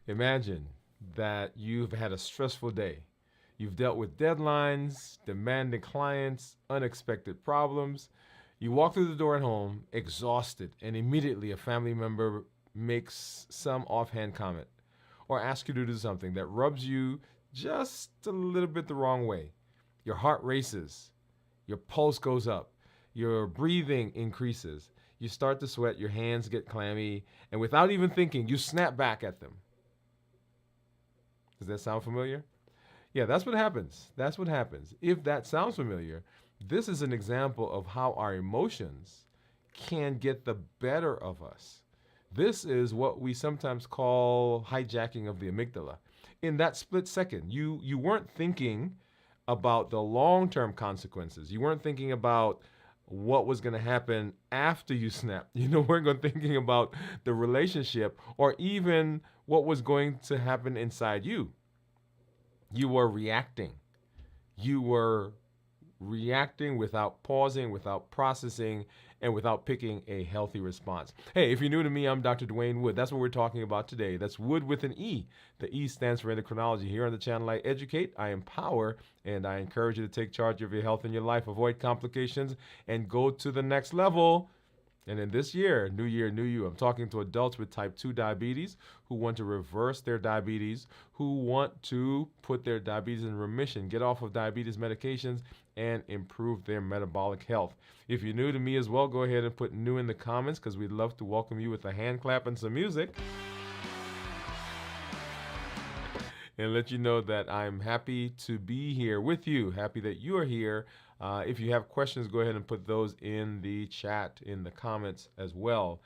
Imagine that you've had a stressful day. You've dealt with deadlines, demanding clients, unexpected problems. You walk through the door at home, exhausted, and immediately a family member makes some offhand comment or asks you to do something that rubs you just a little bit the wrong way. Your heart races, your pulse goes up, your breathing increases, you start to sweat, your hands get clammy, and without even thinking, you snap back at them. Does that sound familiar? Yeah, that's what happens. That's what happens. If that sounds familiar, this is an example of how our emotions can get the better of us. This is what we sometimes call hijacking of the amygdala. In that split second, you weren't thinking about the long-term consequences. You weren't thinking about what was going to happen after you snapped. You weren't thinking about the relationship or even what was going to happen inside you. You were reacting. You were reacting without pausing, without processing, and without picking a healthy response. Hey, if you're new to me, I'm Dr. Dwain Woode. That's what we're talking about today. That's Wood with an E. The E stands for endocrinology. Here on the channel, I educate, I empower, and I encourage you to take charge of your health and your life, avoid complications, and go to the next level. And in this year, new you, I'm talking to adults with type 2 diabetes who want to reverse their diabetes, who want to put their diabetes in remission, get off of diabetes medications, and improve their metabolic health. If you're new to me as well, go ahead and put new in the comments because we'd love to welcome you with a hand clap and some music. And let you know that I'm happy to be here with you, happy that you are here. If you have questions, go ahead and put those in the chat, in the comments as well.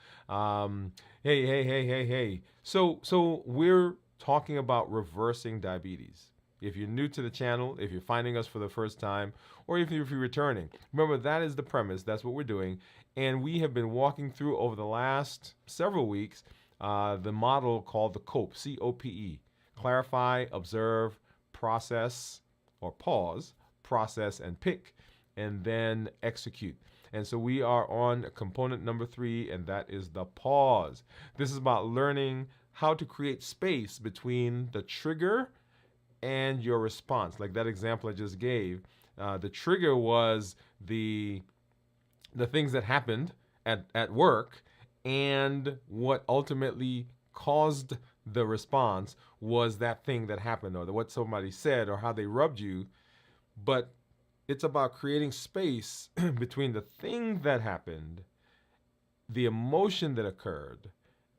Hey. So we're talking about reversing diabetes. If you're new to the channel, if you're finding us for the first time, or if you're returning, remember that is the premise. That's what we're doing. And we have been walking through over the last several weeks the model called the C.O.P.E, C-O-P-E. Clarify, observe, process, or pause, process and pick, and then execute. And so we are on component number 3, and that is the pause. This is about learning how to create space between the trigger and your response. Like that example I just gave, the trigger was the things that happened at work, and what ultimately caused the response was that thing that happened or what somebody said or how they rubbed you. But it's about creating space between the thing that happened, the emotion that occurred,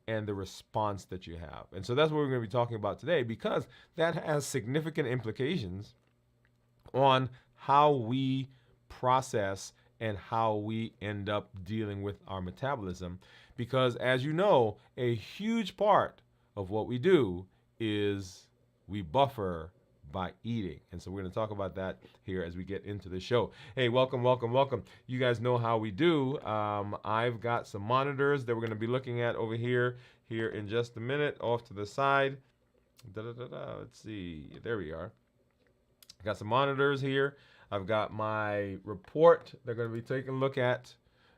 and the response that you have. And so that's what we're going to be talking about today, because that has significant implications on how we process and how we end up dealing with our metabolism. Because as you know, a huge part of what we do is we buffer by eating. And so we're going to talk about that here as we get into the show. Hey, welcome. You guys know how we do. I've got some monitors that we're going to be looking at over here in just a minute off to the side. Let's see. There we are. Got some monitors here. I've got my report they're going to be taking a look at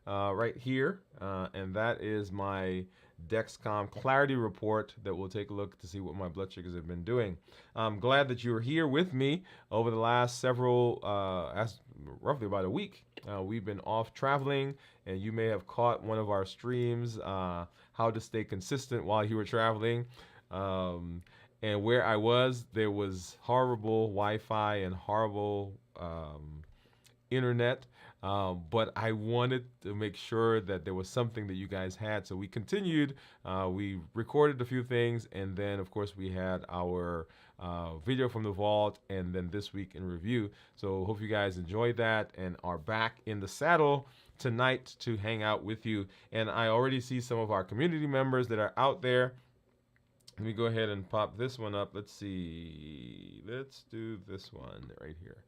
right here. And that is my Dexcom Clarity report that we'll take a look to see what my blood sugars have been doing. I'm glad that you're here with me over the last roughly about a week. We've been off traveling, and you may have caught one of our streams, how to stay consistent while you were traveling. And where I was, there was horrible Wi-Fi and horrible internet. But I wanted to make sure that there was something that you guys had. So we continued, we recorded a few things, and then of course we had our video from the vault, and then this week in review. So hope you guys enjoyed that and are back in the saddle tonight to hang out with you. And I already see some of our community members that are out there. Let me go ahead and pop this one up. Let's see, let's do this one right here.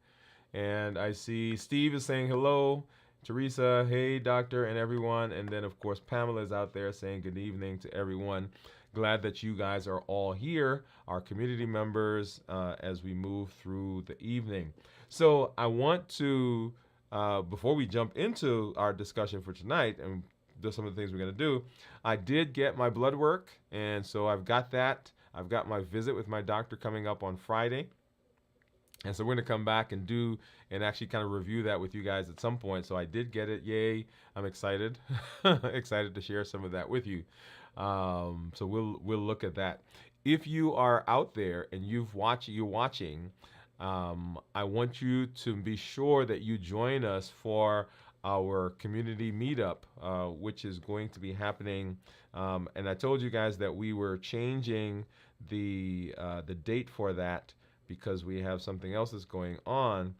And I see Steve is saying hello, Teresa, hey doctor, and everyone. And then of course Pamela is out there saying good evening to everyone. Glad that you guys are all here, our community members, as we move through the evening. So I want to, before we jump into our discussion for tonight and some of the things we're going to do, I did get my blood work, and so I've got that. I've got my visit with my doctor coming up on Friday. And so we're going to come back and do and actually kind of review that with you guys at some point. So I did get it. Yay. I'm excited. Excited to share some of that with you. So we'll look at that. If you are out there and you're watching, I want you to be sure that you join us for our community meetup, which is going to be happening. And I told you guys that we were changing the date for that because we have something else that's going on.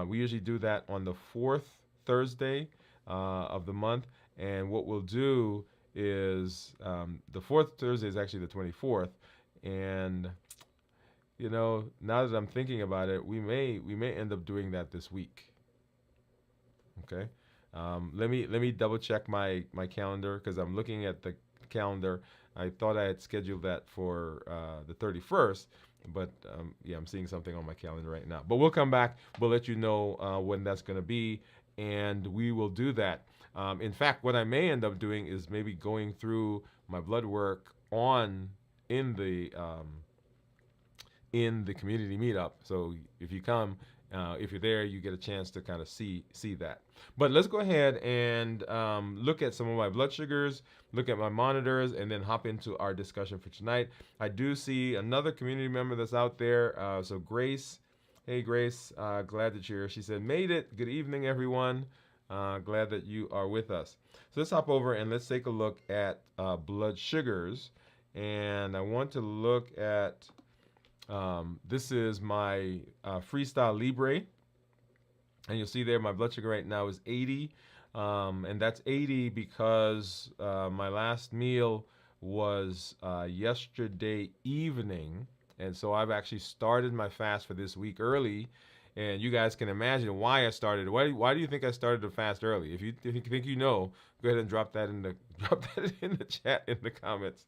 We usually do that on the fourth Thursday of the month, and what we'll do is the fourth Thursday is actually the 24th, and you know, now that I'm thinking about it, we may end up doing that this week. Okay, let me double check my calendar because I'm looking at the calendar. I thought I had scheduled that for the 31st, but yeah, I'm seeing something on my calendar right now. But we'll come back. We'll let you know when that's going to be, and we will do that. In fact, what I may end up doing is maybe going through my blood work in the community meetup. So if you come, if you're there, you get a chance to kind of see that. But let's go ahead and look at some of my blood sugars, look at my monitors, and then hop into our discussion for tonight. I do see another community member that's out there. So Grace, hey Grace, glad that you're here. She said, made it. Good evening, everyone. Glad that you are with us. So let's hop over and let's take a look at blood sugars. And I want to look at this is my Freestyle Libre, and you'll see there my blood sugar right now is 80, and that's 80 because my last meal was yesterday evening, and so I've actually started my fast for this week early, and you guys can imagine why I started. Why do you think I started the fast early? If you think you know, go ahead and drop that in the chat in the comments.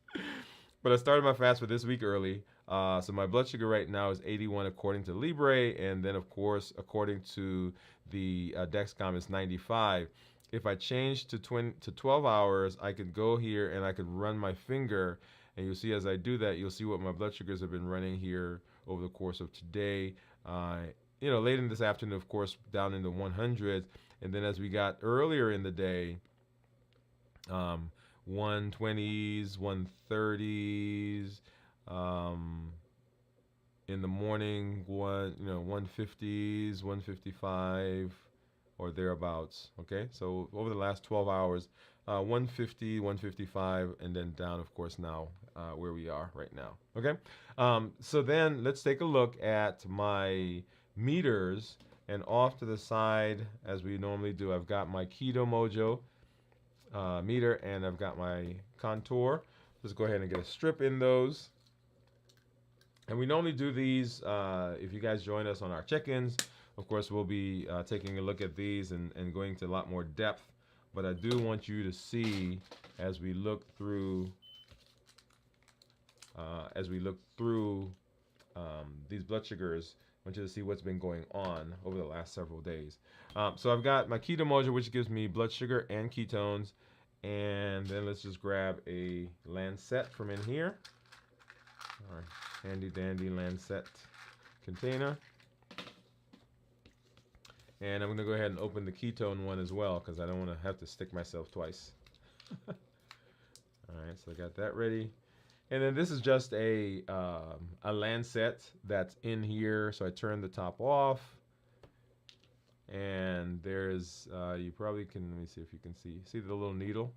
But I started my fast for this week early. So my blood sugar right now is 81 according to Libre, and then of course according to the Dexcom is 95. If I change to 12 hours, I could go here and I could run my finger, and you'll see as I do that, you'll see what my blood sugars have been running here over the course of today. You know, late in this afternoon, of course, down in the 100s, and then as we got earlier in the day, 120s, 130s. In the morning, 150s, 155, or thereabouts. Okay, so over the last 12 hours, 150, 155, and then down, of course, now where we are right now. Okay, so then let's take a look at my meters, and off to the side, as we normally do, I've got my Keto Mojo meter, and I've got my Contour. Let's go ahead and get a strip in those. And we normally do these, if you guys join us on our check-ins, of course, we'll be taking a look at these and going into a lot more depth. But I do want you to see as we look through these blood sugars, I want you to see what's been going on over the last several days. So I've got my Keto Mojo, which gives me blood sugar and ketones. And then let's just grab a Lancet from in here. All right. Handy dandy Lancet container. And I'm going to go ahead and open the ketone one as well because I don't want to have to stick myself twice. All right, so I got that ready. And then this is just a Lancet that's in here. So I turn the top off. And there's, you probably can, let me see if you can see the little needle.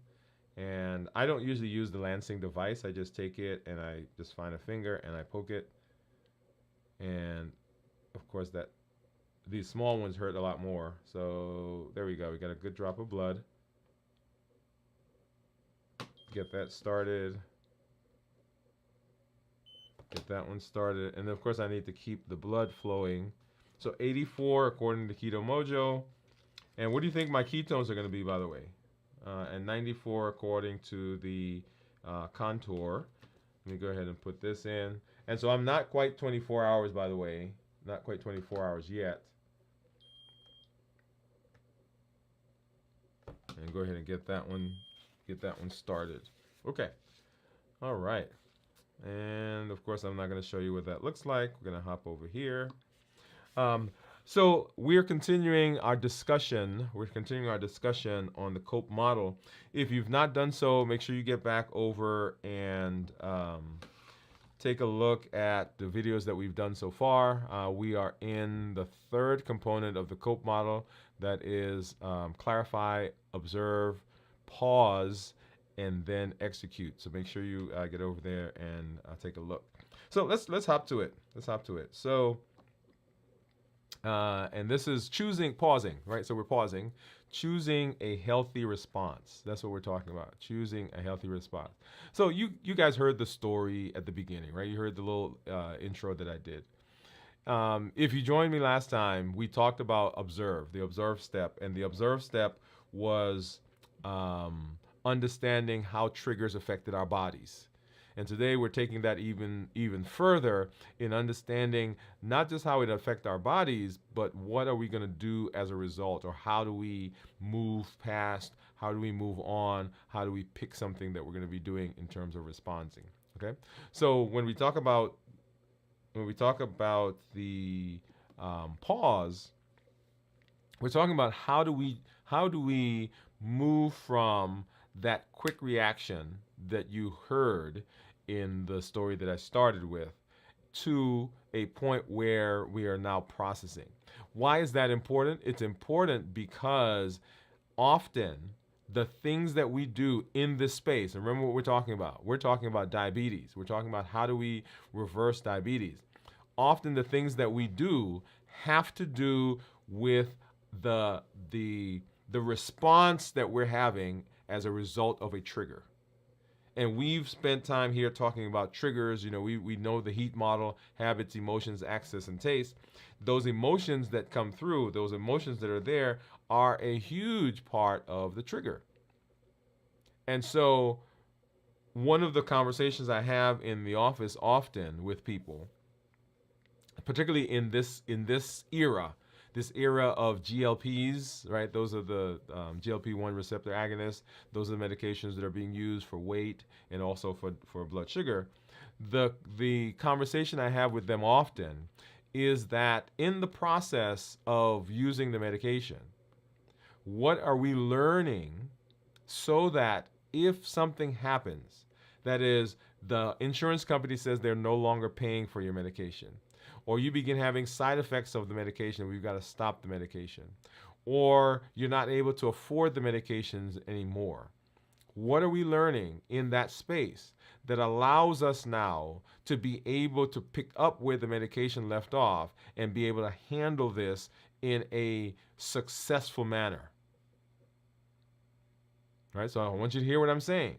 And I don't usually use the lancing device. I just take it and I just find a finger and I poke it. And of course these small ones hurt a lot more. So there we go. We got a good drop of blood. Get that started. Get that one started. And then of course I need to keep the blood flowing. So 84 according to Keto Mojo. And what do you think my ketones are going to be, by the way? And 94 according to the Contour. Let me go ahead and put this in. And so I'm not quite 24 hours, by the way. Not quite 24 hours yet. And go ahead and get that one started. Okay. All right. And of course, I'm not going to show you what that looks like. We're going to hop over here. Um, so we're continuing our discussion. We're continuing our discussion on the COPE model. If you've not done so, make sure you get back over and take a look at the videos that we've done so far. We are in the third component of the COPE model, that is clarify, observe, pause, and then execute. So make sure you get over there and take a look. So let's hop to it. Let's hop to it. So and this is pausing, right? So we're pausing, choosing a healthy response. That's what we're talking about, choosing a healthy response. So you guys heard the story at the beginning, right? You heard the little intro that I did. If you joined me last time, we talked about the observe step, and the observe step was understanding how triggers affected our bodies. And today we're taking that even further in understanding not just how it affects our bodies, but what are we going to do as a result, or how do we move past, how do we move on, how do we pick something that we're going to be doing in terms of responding. Okay, so when we talk about the pause, we're talking about how do we move from that quick reaction that you heard in the story that I started with to a point where we are now processing. Why is that important? It's important because often the things that we do in this space, and remember what we're talking about. We're talking about diabetes. We're talking about how do we reverse diabetes. Often the things that we do have to do with the response that we're having as a result of a trigger. And we've spent time here talking about triggers. You know, we know the HEAT model: habits, emotions, access, and taste. Those emotions that come through, those emotions that are there, are a huge part of the trigger. And so one of the conversations I have in the office often with people, particularly in this era, this era of GLPs, right? Those are the GLP-1 receptor agonists. Those are the medications that are being used for weight and also for blood sugar. The conversation I have with them often is that in the process of using the medication, what are we learning so that if something happens, that is, the insurance company says they're no longer paying for your medication, or you begin having side effects of the medication, we've got to stop the medication, or you're not able to afford the medications anymore. What are we learning in that space that allows us now to be able to pick up where the medication left off and be able to handle this in a successful manner? Right? So I want you to hear what I'm saying.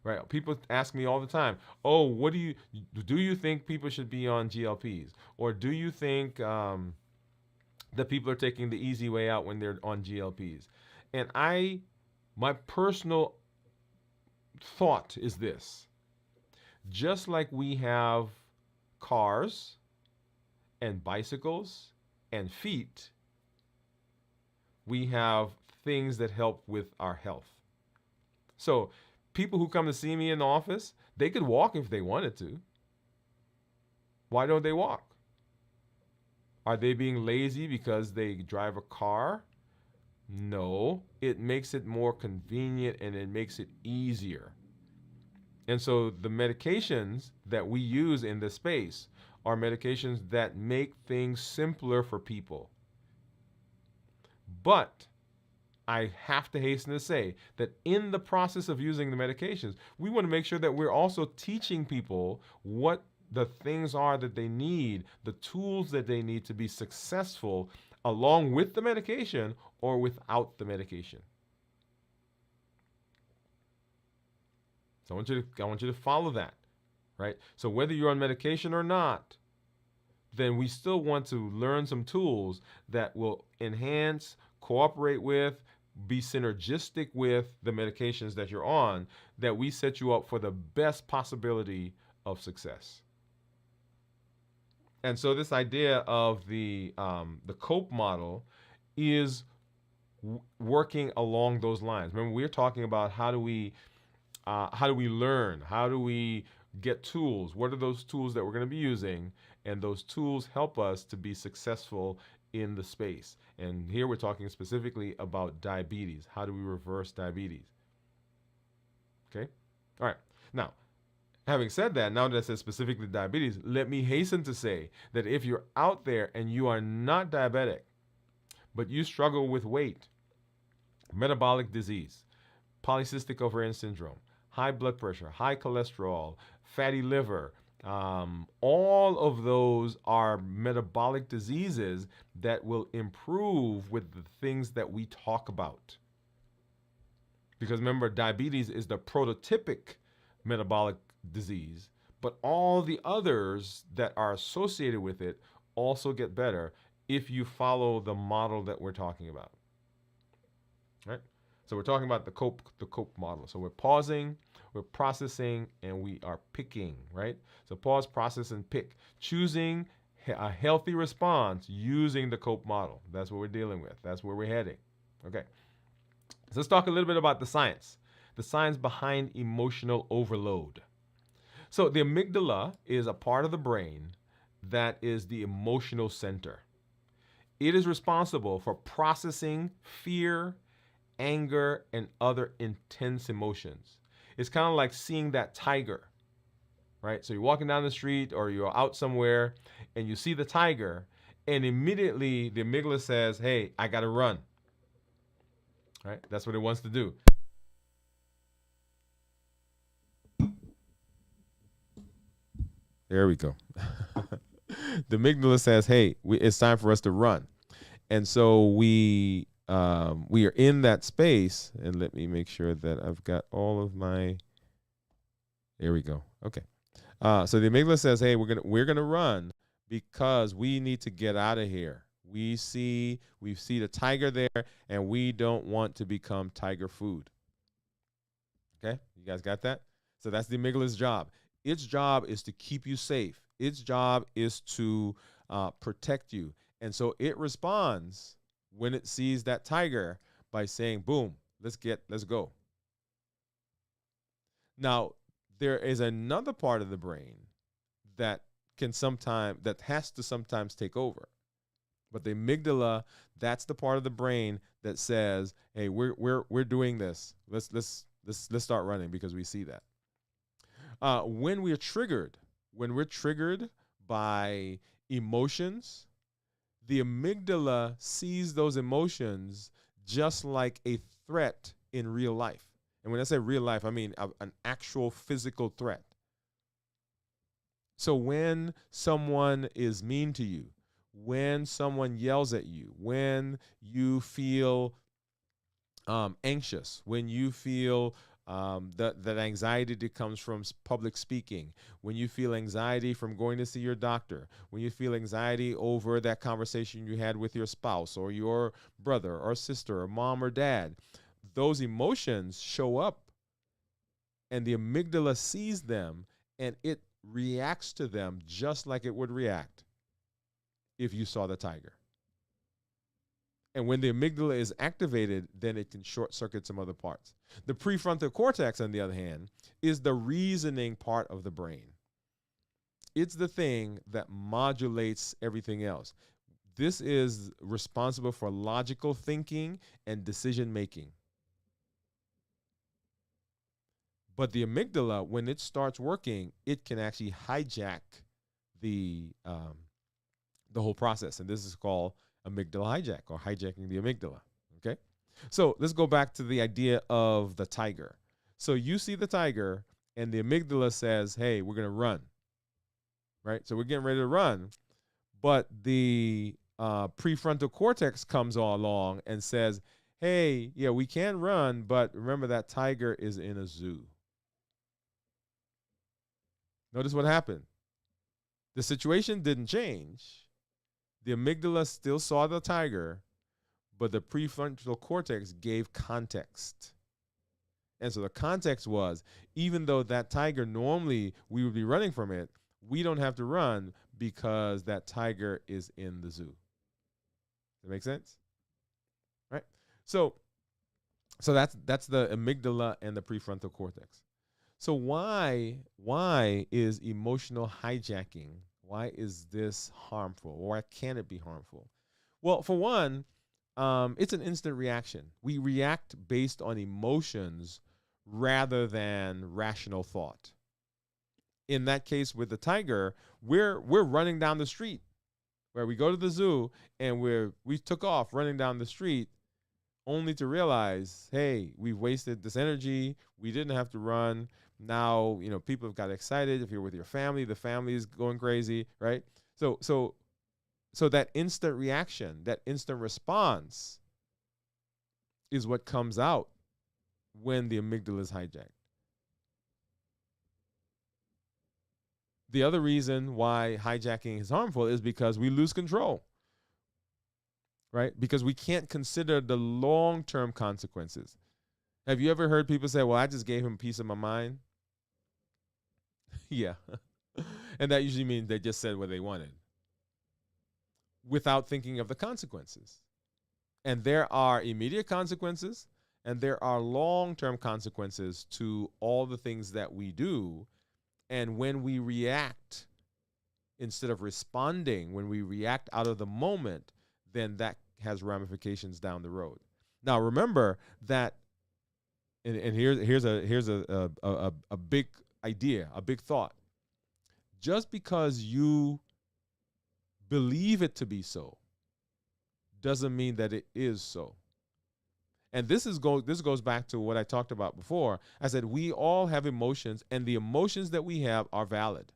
Right? People ask me all the time, oh, what do you think people should be on GLPs? Or do you think that people are taking the easy way out when they're on GLPs? And my personal thought is this: just like we have cars and bicycles and feet, we have things that help with our health. So people who come to see me in the office, they could walk if they wanted to. Why don't they walk? Are they being lazy because they drive a car? No, it makes it more convenient and it makes it easier. And so the medications that we use in this space are medications that make things simpler for people. But I have to hasten to say that in the process of using the medications, we want to make sure that we're also teaching people what the things are that they need, the tools that they need to be successful along with the medication or without the medication. So I want you to follow that, right? So whether you're on medication or not, then we still want to learn some tools that will enhance, cooperate with, be synergistic with the medications that you're on, that we set you up for the best possibility of success. And so this idea of the COPE model is working along those lines. Remember, we're talking about how do we learn, how do we get tools. What are those tools that we're going to be using? And those tools help us to be successful in the space. And here we're talking specifically about diabetes. How do we reverse diabetes? Okay. All right. Now, having said that, now that I said specifically diabetes, let me hasten to say that if you're out there and you are not diabetic, but you struggle with weight, metabolic disease, polycystic ovarian syndrome, high blood pressure, high cholesterol, fatty liver, all of those are metabolic diseases that will improve with the things that we talk about. Because remember, diabetes is the prototypic metabolic disease, but all the others that are associated with it also get better if you follow the model that we're talking about. Right? So we're talking about the C.O.P.E model. So we're pausing, we're processing, and we are picking, right? So pause, process, and pick. Choosing a healthy response using the C.O.P.E model. That's what we're dealing with. That's where we're heading. Okay. So let's talk a little bit about the science behind emotional overload. So the amygdala is a part of the brain that is the emotional center. It is responsible for processing fear, anger, and other intense emotions. It's kind of like seeing that tiger, right? So you're walking down the street or you're out somewhere and you see the tiger, and immediately the amygdala says, hey, I got to run. Right? That's what it wants to do. There we go. The amygdala says, hey, it's time for us to run. And so we are in that space. And let me make sure that I've got all of my, there we go. Okay. So the amygdala says, hey, we're gonna run because we need to get out of here. We see the tiger there, and we don't want to become tiger food. Okay, you guys got that? So that's the amygdala's job. Its job is to keep you safe. Its job is to protect you. And so it responds when it sees that tiger by saying, boom, let's go. Now, there is another part of the brain that has to sometimes take over. But the amygdala, that's the part of the brain that says, hey, we're doing this. Let's start running because we see that. When we're triggered by emotions, the amygdala sees those emotions just like a threat in real life. And when I say real life, I mean an actual physical threat. So when someone is mean to you, when someone yells at you, when you feel anxious, when you feel that anxiety that comes from public speaking, when you feel anxiety from going to see your doctor, when you feel anxiety over that conversation you had with your spouse or your brother or sister or mom or dad, those emotions show up and the amygdala sees them and it reacts to them just like it would react if you saw the tiger. And when the amygdala is activated, then it can short circuit some other parts. The prefrontal cortex, on the other hand, is the reasoning part of the brain. It's the thing that modulates everything else. This is responsible for logical thinking and decision making. But the amygdala, when it starts working, it can actually hijack the whole process. And this is called amygdala hijack or hijacking the amygdala. Okay. So let's go back to the idea of the tiger. So you see the tiger and the amygdala says, hey, we're going to run. Right. So we're getting ready to run. But the prefrontal cortex comes all along and says, hey, yeah, we can run. But remember that tiger is in a zoo. Notice what happened. The situation didn't change. The amygdala still saw the tiger, but the prefrontal cortex gave context. And so the context was, even though that tiger normally we would be running from it, we don't have to run because that tiger is in the zoo. Does that make sense? Right? So that's the amygdala and the prefrontal cortex. So why is emotional hijacking? Why is this harmful? Why can it be harmful? Well, for one, it's an instant reaction. We react based on emotions rather than rational thought. In that case with the tiger, we're running down the street, where we go to the zoo and we took off running down the street, only to realize, hey, we've wasted this energy. We didn't have to run. Now, people have got excited. If you're with your family, the family is going crazy, right? So that instant reaction, that instant response is what comes out when the amygdala is hijacked. The other reason why hijacking is harmful is because we lose control, right? Because we can't consider the long-term consequences. Have you ever heard people say, well, I just gave him a piece of my mind? Yeah. And that usually means they just said what they wanted without thinking of the consequences. And there are immediate consequences and there are long-term consequences to all the things that we do. And when we react instead of responding, when we react out of the moment, then that has ramifications down the road. Now, remember that, and here's a big idea, a big thought. Just because you believe it to be so doesn't mean that it is so. And this goes back to what I talked about before. I said we all have emotions, and the emotions that we have are valid.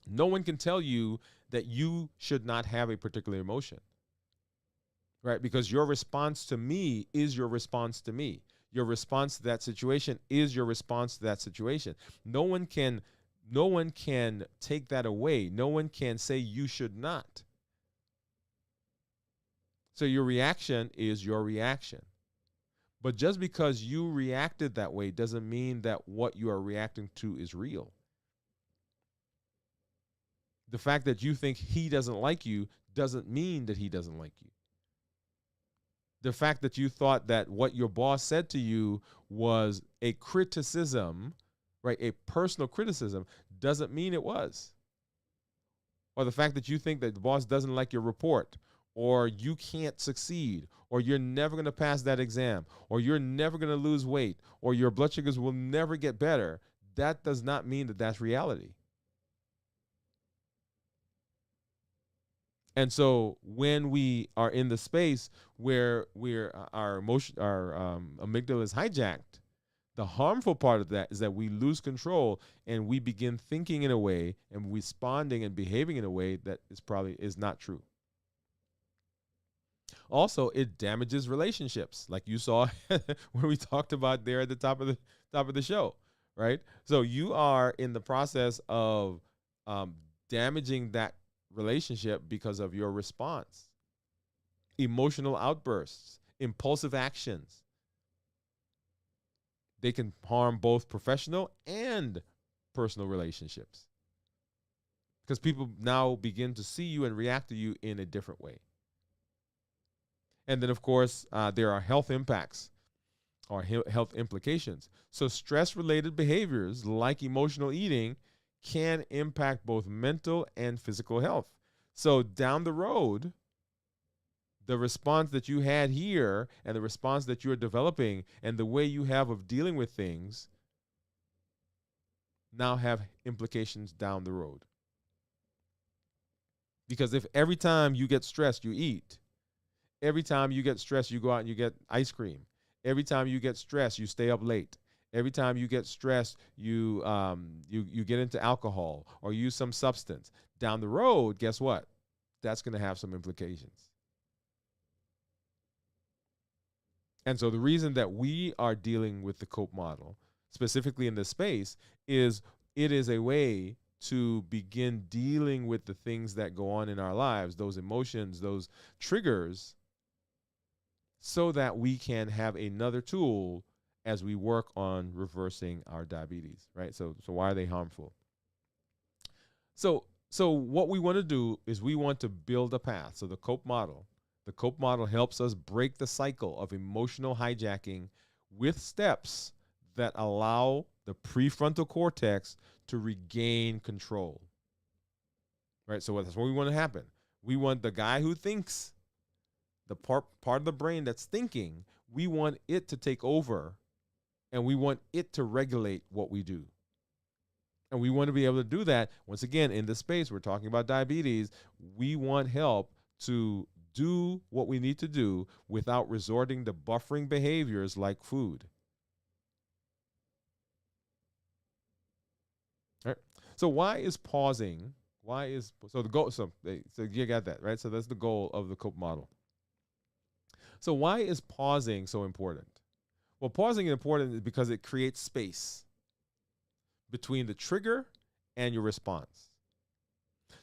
No one can tell you that you should not have a particular emotion, right? Because your response to me is your response to me. Your response to that situation is your response to that situation. No one can take that away. No one can say you should not. So your reaction is your reaction. But just because you reacted that way doesn't mean that what you are reacting to is real. The fact that you think he doesn't like you doesn't mean that he doesn't like you. The fact that you thought that what your boss said to you was a criticism, right, a personal criticism, doesn't mean it was. Or the fact that you think that the boss doesn't like your report, or you can't succeed, or you're never going to pass that exam, or you're never going to lose weight, or your blood sugars will never get better, that does not mean that that's reality. And so when we are in the space where our amygdala is hijacked, the harmful part of that is that we lose control and we begin thinking in a way and responding and behaving in a way that is not true. Also, it damages relationships, like you saw when we talked about there at the top of the show, right? So you are in the process of damaging that relationship because of your response, emotional outbursts, impulsive actions. They can harm both professional and personal relationships because people now begin to see you and react to you in a different way. And then, of course, there are health impacts or health implications. So stress-related behaviors like emotional eating can impact both mental and physical health. So down the road, the response that you had here and the response that you're developing and the way you have of dealing with things now have implications down the road. Because if every time you get stressed, you eat, every time you get stressed, you go out and you get ice cream, every time you get stressed, you stay up late, every time you get stressed, you get into alcohol or use some substance, down the road, guess what? That's going to have some implications. And so the reason that we are dealing with the C.O.P.E model, specifically in this space, is it is a way to begin dealing with the things that go on in our lives, those emotions, those triggers, so that we can have another tool as we work on reversing our diabetes, right? So why are they harmful? So what we want to do is we want to build a path. So the C.O.P.E model helps us break the cycle of emotional hijacking with steps that allow the prefrontal cortex to regain control. Right? So that's what we want to happen. We want the guy who thinks, the part of the brain that's thinking, we want it to take over, and we want it to regulate what we do. And we want to be able to do that. Once again, in this space, we're talking about diabetes. We want help to do what we need to do without resorting to buffering behaviors like food. All right. So why is pausing? Why is so the goal? So you got that, right? So that's the goal of the C.O.P.E model. So why is pausing so important? Well, pausing is important because it creates space between the trigger and your response.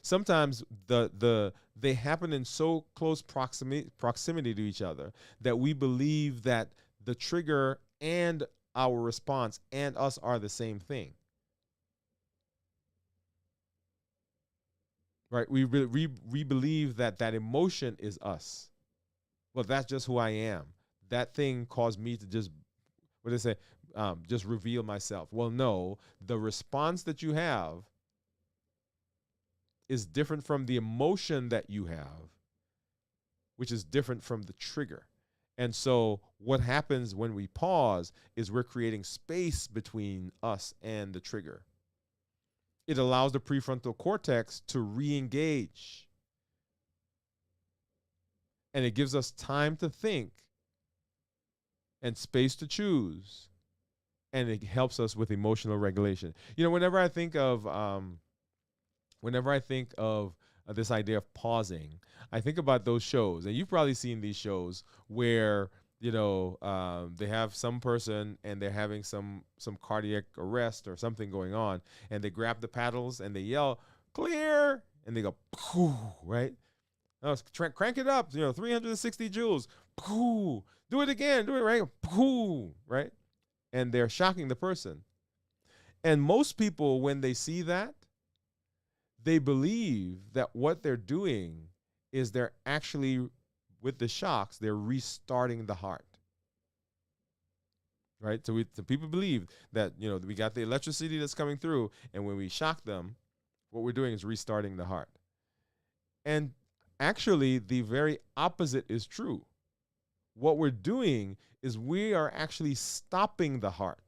Sometimes they happen in so close proximity to each other that we believe that the trigger and our response and us are the same thing. Right? We believe that emotion is us. Well, that's just who I am. That thing caused me to just, what do they say? Just reveal myself. Well, no, the response that you have is different from the emotion that you have, which is different from the trigger. And so what happens when we pause is we're creating space between us and the trigger. It allows the prefrontal cortex to re-engage. And it gives us time to think and space to choose. And it helps us with emotional regulation. You know, whenever I think of this idea of pausing, I think about those shows, and you've probably seen these shows where they have some person and they're having some cardiac arrest or something going on, and they grab the paddles and they yell clear, and they go pooh, right? Oh, crank it up, 360 joules, pooh, do it again, do it right, pooh, right? And they're shocking the person. And most people, when they see that, they believe that what they're doing is they're actually, with the shocks, they're restarting the heart. Right? So people believe that, we got the electricity that's coming through, and when we shock them, what we're doing is restarting the heart. And actually, the very opposite is true. What we're doing is we are actually stopping the heart.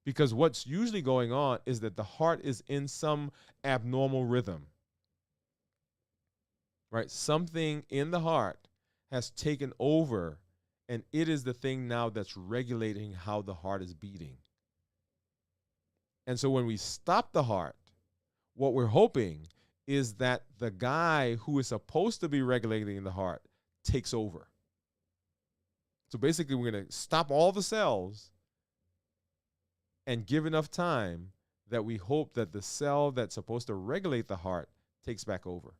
Because what's usually going on is that the heart is in some abnormal rhythm. Right? Something in the heart has taken over, and it is the thing now that's regulating how the heart is beating. And so when we stop the heart, what we're hoping is that the guy who is supposed to be regulating the heart takes over. So basically, we're going to stop all the cells and give enough time that we hope that the cell that's supposed to regulate the heart takes back over.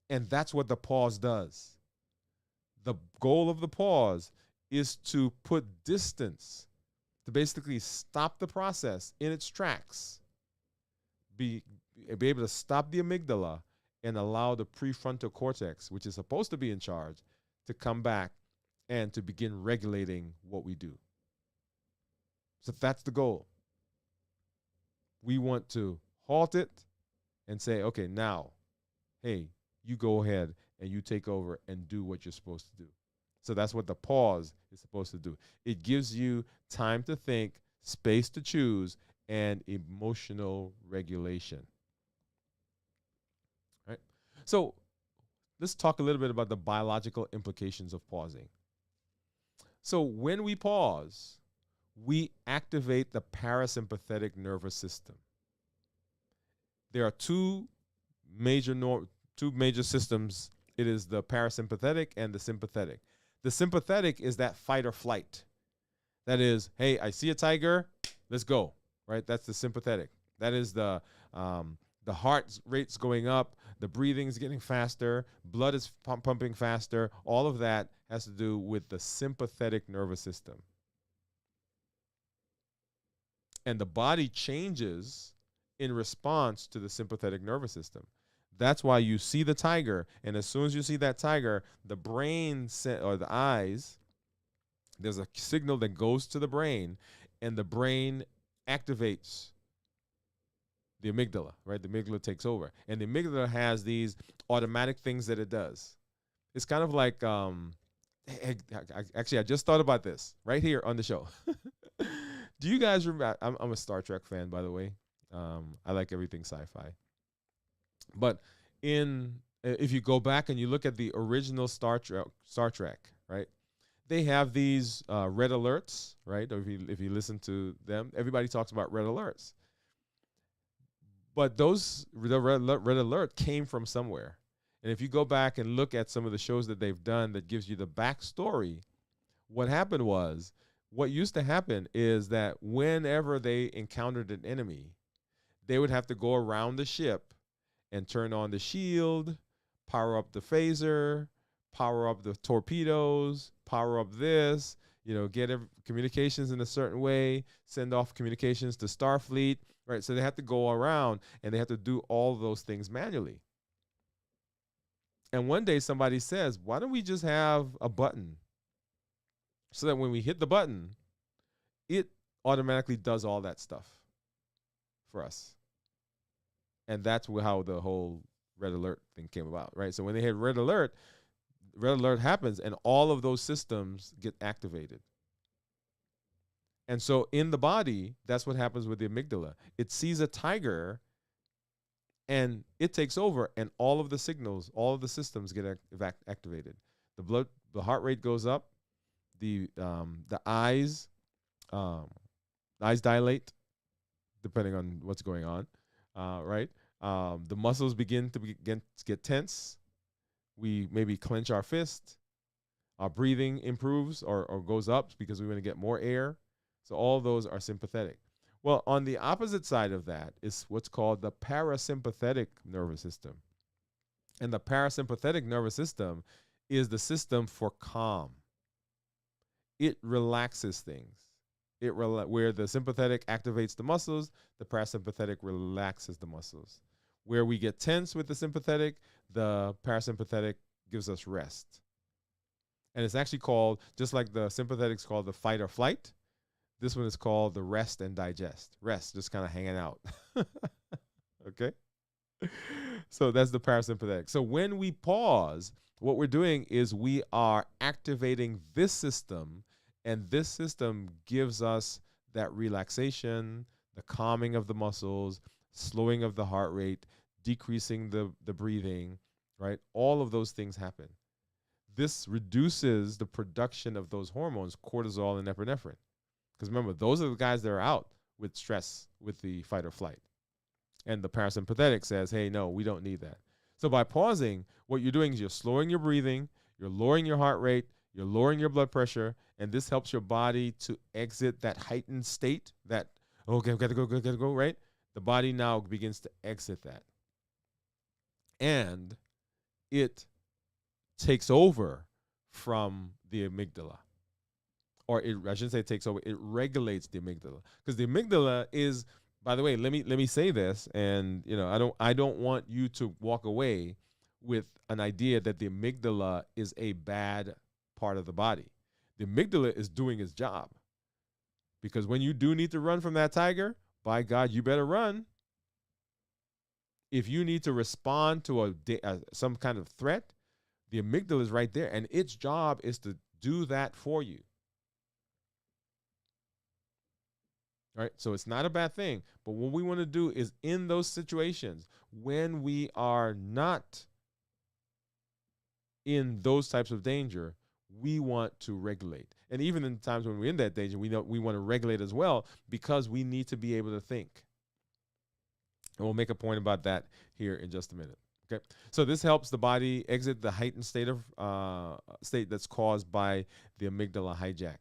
And that's what the pause does. The goal of the pause is to put distance, to basically stop the process in its tracks, be able to stop the amygdala and allow the prefrontal cortex, which is supposed to be in charge, to come back and to begin regulating what we do. So that's the goal. We want to halt it and say, okay, now, hey, you go ahead and you take over and do what you're supposed to do. So that's what the pause is supposed to do. It gives you time to think, space to choose, and emotional regulation. Right? So let's talk a little bit about the biological implications of pausing. So when we pause, we activate the parasympathetic nervous system. There are two major systems. It is the parasympathetic and the sympathetic. The sympathetic is that fight or flight. That is, hey, I see a tiger, let's go. Right? That's the sympathetic. That is the heart rate's going up, the breathing is getting faster, blood is pumping faster. All of that has to do with the sympathetic nervous system. And the body changes in response to the sympathetic nervous system. That's why you see the tiger, and as soon as you see that tiger, the brain or the eyes, There's a signal that goes to the brain, and the brain activates the amygdala, right? The amygdala takes over. And the amygdala has these automatic things that it does. It's kind of like, actually, I just thought about this right here on the show. Do you guys remember? I'm a Star Trek fan, by the way. I like everything sci-fi. But if you go back and you look at the original Star Trek, right? They have these red alerts, right? Or if you listen to them, everybody talks about red alerts. But the red alert came from somewhere. And if you go back and look at some of the shows that they've done that gives you the backstory, what happened was, what used to happen is that whenever they encountered an enemy, they would have to go around the ship and turn on the shield, power up the phaser, power up the torpedoes, power up this, get communications in a certain way, send off communications to Starfleet, right? So they have to go around and they have to do all those things manually. And one day somebody says, why don't we just have a button so that when we hit the button, it automatically does all that stuff for us. And that's how the whole red alert thing came about, right? So when they hit red alert happens and all of those systems get activated. And so in the body, that's what happens with the amygdala. It sees a tiger and it takes over, and all of the signals, all of the systems get activated. The heart rate goes up, the eyes dilate, depending on what's going on, right? The muscles begin to get tense. We maybe clench our fist. Our breathing improves or goes up because we want to get more air. So all those are sympathetic. Well, on the opposite side of that is what's called the parasympathetic nervous system. And the parasympathetic nervous system is the system for calm. It relaxes things. Where the sympathetic activates the muscles, the parasympathetic relaxes the muscles. Where we get tense with the sympathetic, the parasympathetic gives us rest. And it's actually called, just like the sympathetic's called the fight or flight, this one is called the rest and digest. Rest, just kind of hanging out. Okay? So that's the parasympathetic. So when we pause, what we're doing is we are activating this system, and this system gives us that relaxation, the calming of the muscles, slowing of the heart rate, decreasing the breathing, right? All of those things happen. This reduces the production of those hormones, cortisol and epinephrine. Because remember, those are the guys that are out with stress with the fight or flight. And the parasympathetic says, hey, no, we don't need that. So by pausing, what you're doing is you're slowing your breathing, you're lowering your heart rate, you're lowering your blood pressure, and this helps your body to exit that heightened state that, okay, I've got to go, right? The body now begins to exit that. And it takes over from the amygdala. Or I shouldn't say it takes over, it regulates the amygdala. Because the amygdala is, by the way, let me say this, and I don't want you to walk away with an idea that the amygdala is a bad part of the body. The amygdala is doing its job. Because when you do need to run from that tiger, by God, you better run. If you need to respond to some kind of threat, the amygdala is right there, and its job is to do that for you. All right, so it's not a bad thing, but what we want to do is in those situations when we are not in those types of danger, we want to regulate. And even in times when we're in that danger, we know we want to regulate as well because we need to be able to think. And we'll make a point about that here in just a minute. Okay, so this helps the body exit the heightened state that's caused by the amygdala hijack.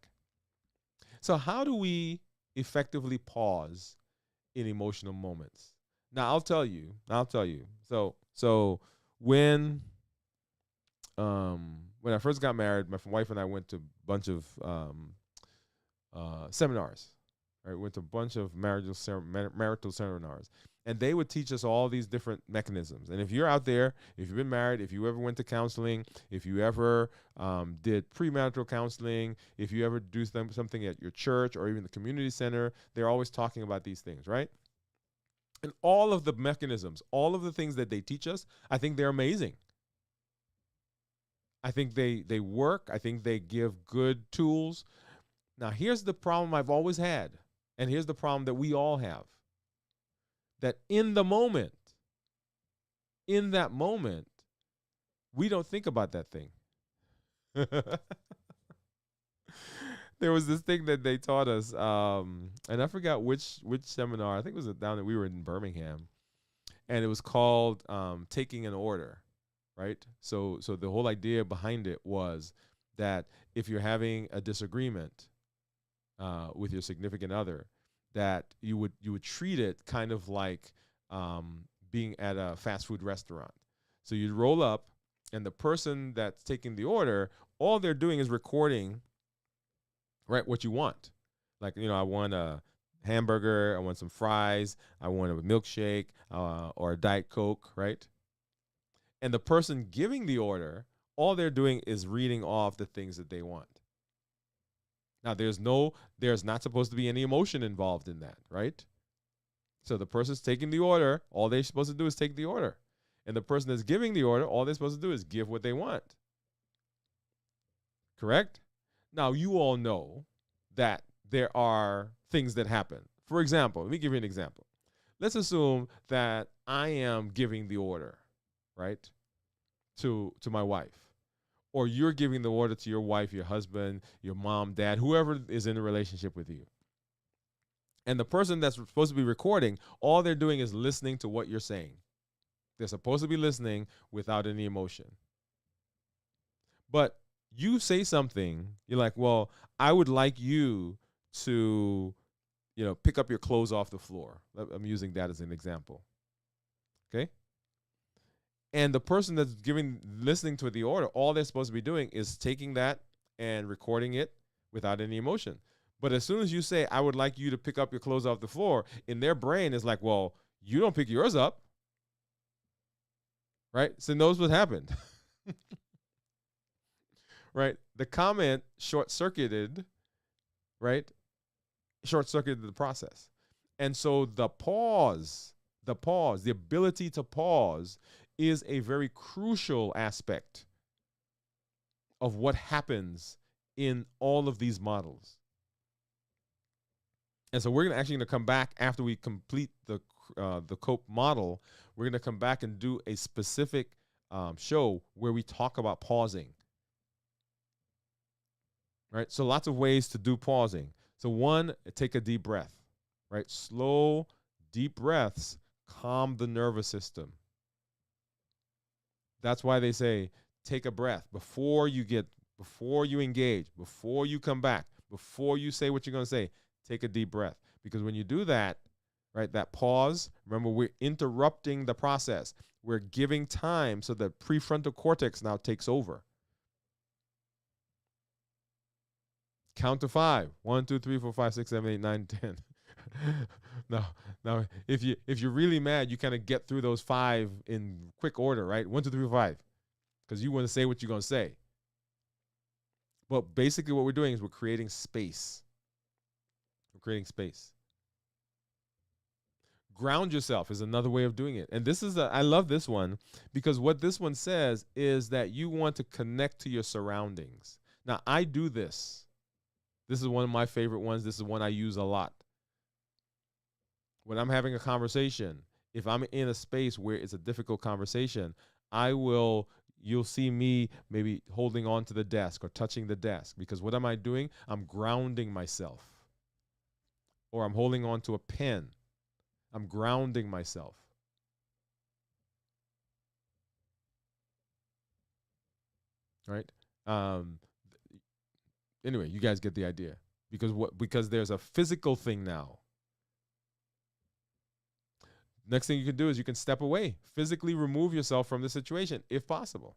So how do we effectively pause in emotional moments? Now I'll tell you. So when I first got married, my wife and I went to a bunch of seminars. Right, went to a bunch of marital seminars, And they would teach us all these different mechanisms. And if you're out there, if you've been married, if you ever went to counseling, if you ever did premarital counseling, if you ever do something at your church or even the community center, they're always talking about these things, right? And all of the mechanisms, all of the things that they teach us, I think they're amazing. I think they work. I think they give good tools. Now, here's the problem I've always had, and here's the problem that we all have. That in that moment, we don't think about that thing. There was this thing that they taught us, and I forgot which seminar. I think it was down that we were in Birmingham, and it was called taking an order, right? So the whole idea behind it was that if you're having a disagreement with your significant other, that you would treat it kind of like being at a fast food restaurant. So you'd roll up, and the person that's taking the order, all they're doing is recording, right, what you want. Like, I want a hamburger, I want some fries, I want a milkshake or a Diet Coke, right? And the person giving the order, all they're doing is reading off the things that they want. Now, there's not supposed to be any emotion involved in that, right? So the person's taking the order, all they're supposed to do is take the order. And the person that's giving the order, all they're supposed to do is give what they want. Correct? Now, you all know that there are things that happen. For example, let me give you an example. Let's assume that I am giving the order, right, to my wife. Or you're giving the order to your wife, your husband, your mom, dad, whoever is in a relationship with you. And the person that's supposed to be recording, all they're doing is listening to what you're saying. They're supposed to be listening without any emotion. But you say something, you're like, well, I would like you to, pick up your clothes off the floor. I'm using that as an example. Okay? And the person that's listening to the order, all they're supposed to be doing is taking that and recording it without any emotion. But as soon as you say, I would like you to pick up your clothes off the floor, in their brain is like, well, you don't pick yours up. Right? So knows what happened. Right? The comment short-circuited, right? Short-circuited the process. And so the ability to pause is a very crucial aspect of what happens in all of these models. And so we're actually going to come back after we complete the C.O.P.E model. We're going to come back and do a specific show where we talk about pausing. Right? So lots of ways to do pausing. So one, take a deep breath. Right? Slow, deep breaths calm the nervous system. That's why they say take a breath before you engage, before you come back, before you say what you're going to say. Take a deep breath. Because when you do that, right, that pause, remember, we're interrupting the process. We're giving time so the prefrontal cortex now takes over. Count to 5. 1, 2, 3, 4, 5, 6, 7, 8, 9, 10. Now, if you're really mad, you kind of get through those 5 in quick order, right? 1, 2, 3, 4, 5. Because you want to say what you're going to say. But basically what we're doing is we're creating space. We're creating space. Ground yourself is another way of doing it. And I love this one because what this one says is that you want to connect to your surroundings. Now, I do this. This is one of my favorite ones. This is one I use a lot. When I'm having a conversation, if I'm in a space where it's a difficult conversation, you'll see me maybe holding on to the desk or touching the desk because what am I doing? I'm grounding myself. Or I'm holding on to a pen. I'm grounding myself. Right? Anyway, you guys get the idea. Because there's a physical thing now. Next thing you can do is you can step away, physically remove yourself from the situation if possible.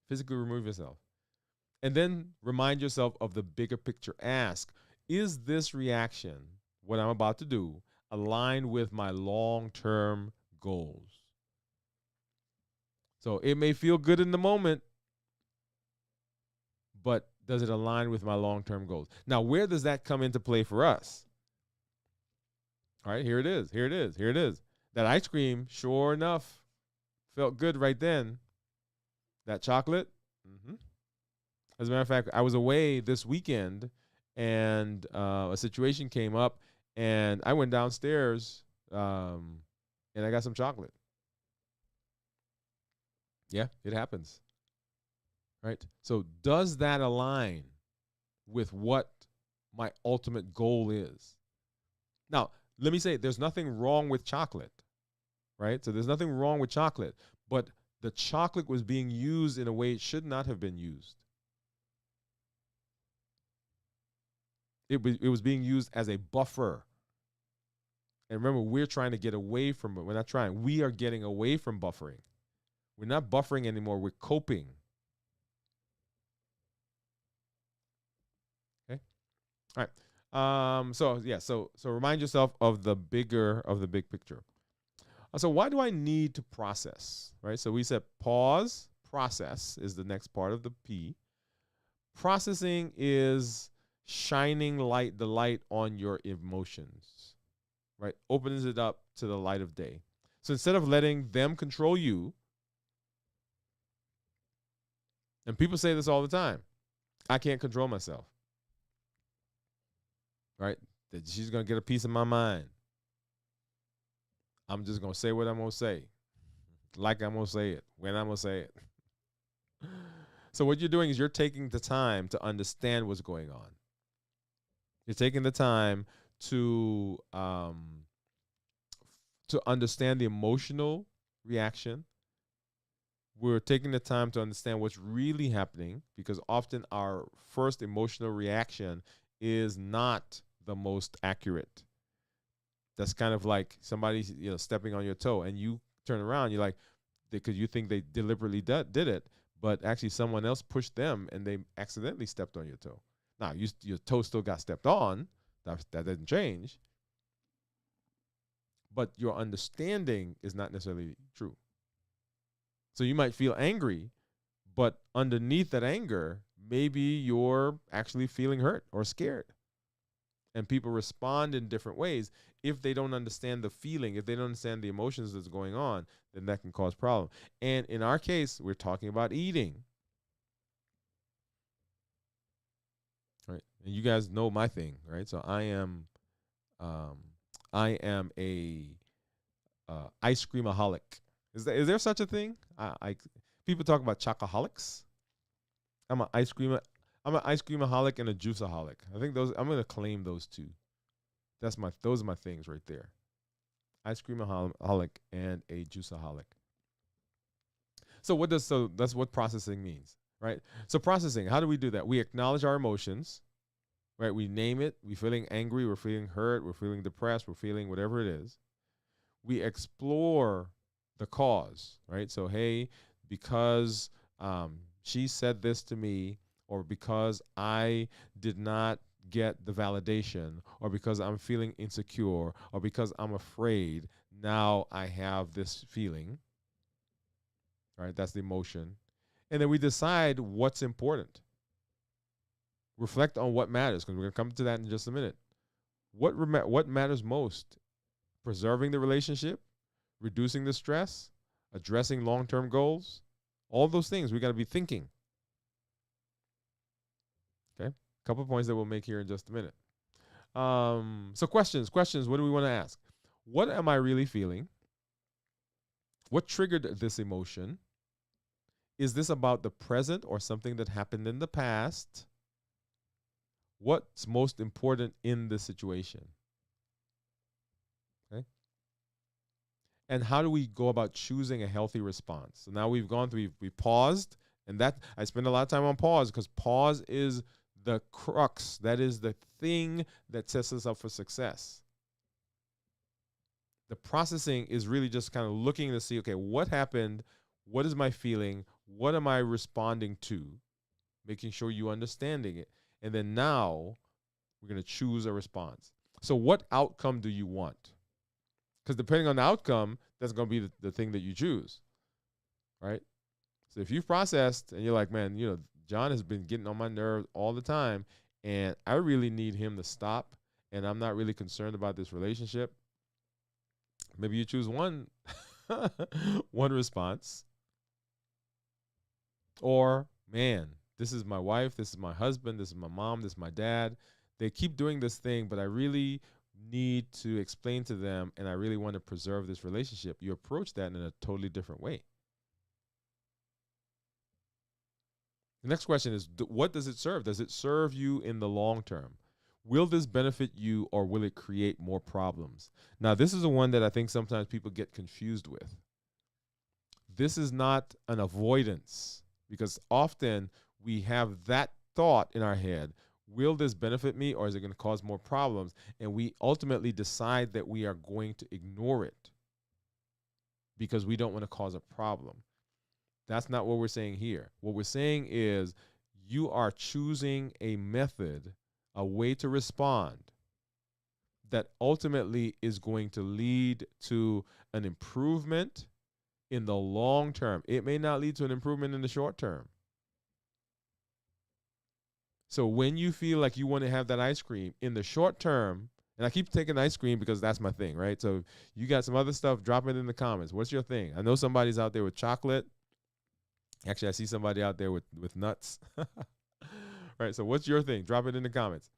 Physically remove yourself. And then remind yourself of the bigger picture. Ask, is this reaction, what I'm about to do, align with my long-term goals? So it may feel good in the moment, but does it align with my long-term goals? Now, where does that come into play for us? All right, here it is. Here it is. Here it is. That ice cream, sure enough, felt good right then. That chocolate. As a matter of fact, I was away this weekend, and a situation came up, and I went downstairs, and I got some chocolate. Yeah, it happens. Right? So does that align with what my ultimate goal is? Now, let me say there's nothing wrong with chocolate, right? So there's nothing wrong with chocolate, but the chocolate was being used in a way it should not have been used. It was being used as a buffer. And remember, we're trying to get away from it. We're not trying. We are getting away from buffering. We're not buffering anymore. We're coping. Okay. All right. So remind yourself of the big picture. So why do I need to process? Right. So we said pause. Process is the next part of the P. Processing is shining the light on your emotions. Right. Opens it up to the light of day. So instead of letting them control you, and people say this all the time, I can't control myself. Right? That she's going to get a piece of my mind. I'm just going to say what I'm going to say. Like I'm going to say it. When I'm going to say it. So what you're doing is you're taking the time to understand what's going on. You're taking the time to understand the emotional reaction. We're taking the time to understand what's really happening, because often our first emotional reaction is not the most accurate. That's kind of like somebody, stepping on your toe, and you turn around, you're like, because you think they deliberately did it, but actually someone else pushed them and they accidentally stepped on your toe. Now, your toe still got stepped on. That didn't change. But your understanding is not necessarily true. So you might feel angry, but underneath that anger, maybe you're actually feeling hurt or scared. And people respond in different ways. If they don't understand the feeling, if they don't understand the emotions that's going on, then that can cause problems. And in our case, we're talking about eating. Right? And you guys know my thing, right? So I am a ice creamaholic. Is there such a thing? People talk about chocoholics. I'm an ice creamaholic and a juiceaholic. I think I'm gonna claim those two. Those are my things right there. Ice creamaholic and a juiceaholic. So that's what processing means, right? So processing, how do we do that? We acknowledge our emotions, right? We name it. We're feeling angry, we're feeling hurt, we're feeling depressed, we're feeling whatever it is. We explore the cause, right? So, hey, because she said this to me, or because I did not get the validation, or because I'm feeling insecure, or because I'm afraid, now I have this feeling, right? That's the emotion. And then we decide what's important. Reflect on what matters, because we're going to come to that in just a minute. What matters most? Preserving the relationship, reducing the stress, addressing long-term goals, all those things we got to be thinking. Okay, a couple of points that we'll make here in just a minute. So questions. What do we want to ask? What am I really feeling? What triggered this emotion? Is this about the present or something that happened in the past? What's most important in this situation? Okay. And how do we go about choosing a healthy response? So now we've gone through, we paused, and that I spend a lot of time on pause, because pause is the crux. That is the thing that sets us up for success. The processing is really just kind of looking to see, okay, what happened? What is my feeling? What am I responding to? Making sure you understanding it. And then now we're going to choose a response. So what outcome do you want? Because depending on the outcome, that's going to be the thing that you choose, right? So if you've processed and you're like, man, John has been getting on my nerves all the time, and I really need him to stop, and I'm not really concerned about this relationship, maybe you choose one one response. Or, man, this is my wife, this is my husband, this is my mom, this is my dad. They keep doing this thing, but I really need to explain to them, and I really want to preserve this relationship. You approach that in a totally different way. The next question is, what does it serve? Does it serve you in the long term? Will this benefit you, or will it create more problems? Now, this is the one that I think sometimes people get confused with. This is not an avoidance, because often we have that thought in our head. Will this benefit me, or is it going to cause more problems? And we ultimately decide that we are going to ignore it because we don't want to cause a problem. That's not what we're saying here. What we're saying is you are choosing a method, a way to respond that ultimately is going to lead to an improvement in the long term. It may not lead to an improvement in the short term. So when you feel like you want to have that ice cream in the short term, and I keep taking ice cream because that's my thing, right? So you got some other stuff, drop it in the comments. What's your thing? I know somebody's out there with chocolate. Actually, I see somebody out there with nuts. Right. So what's your thing? Drop it in the comments.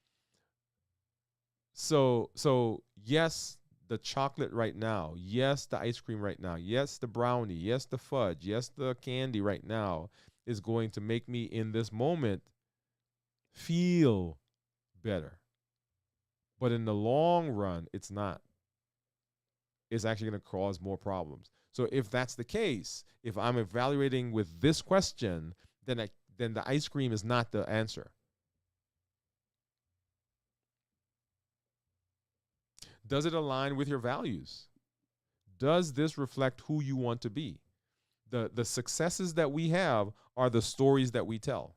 So yes, the chocolate right now. Yes, the ice cream right now. Yes, the brownie. Yes, the fudge. Yes, the candy right now is going to make me in this moment feel better. But in the long run, it's not. It's actually going to cause more problems. So if that's the case, if I'm evaluating with this question, then the ice cream is not the answer. Does it align with your values? Does this reflect who you want to be? The successes that we have are the stories that we tell.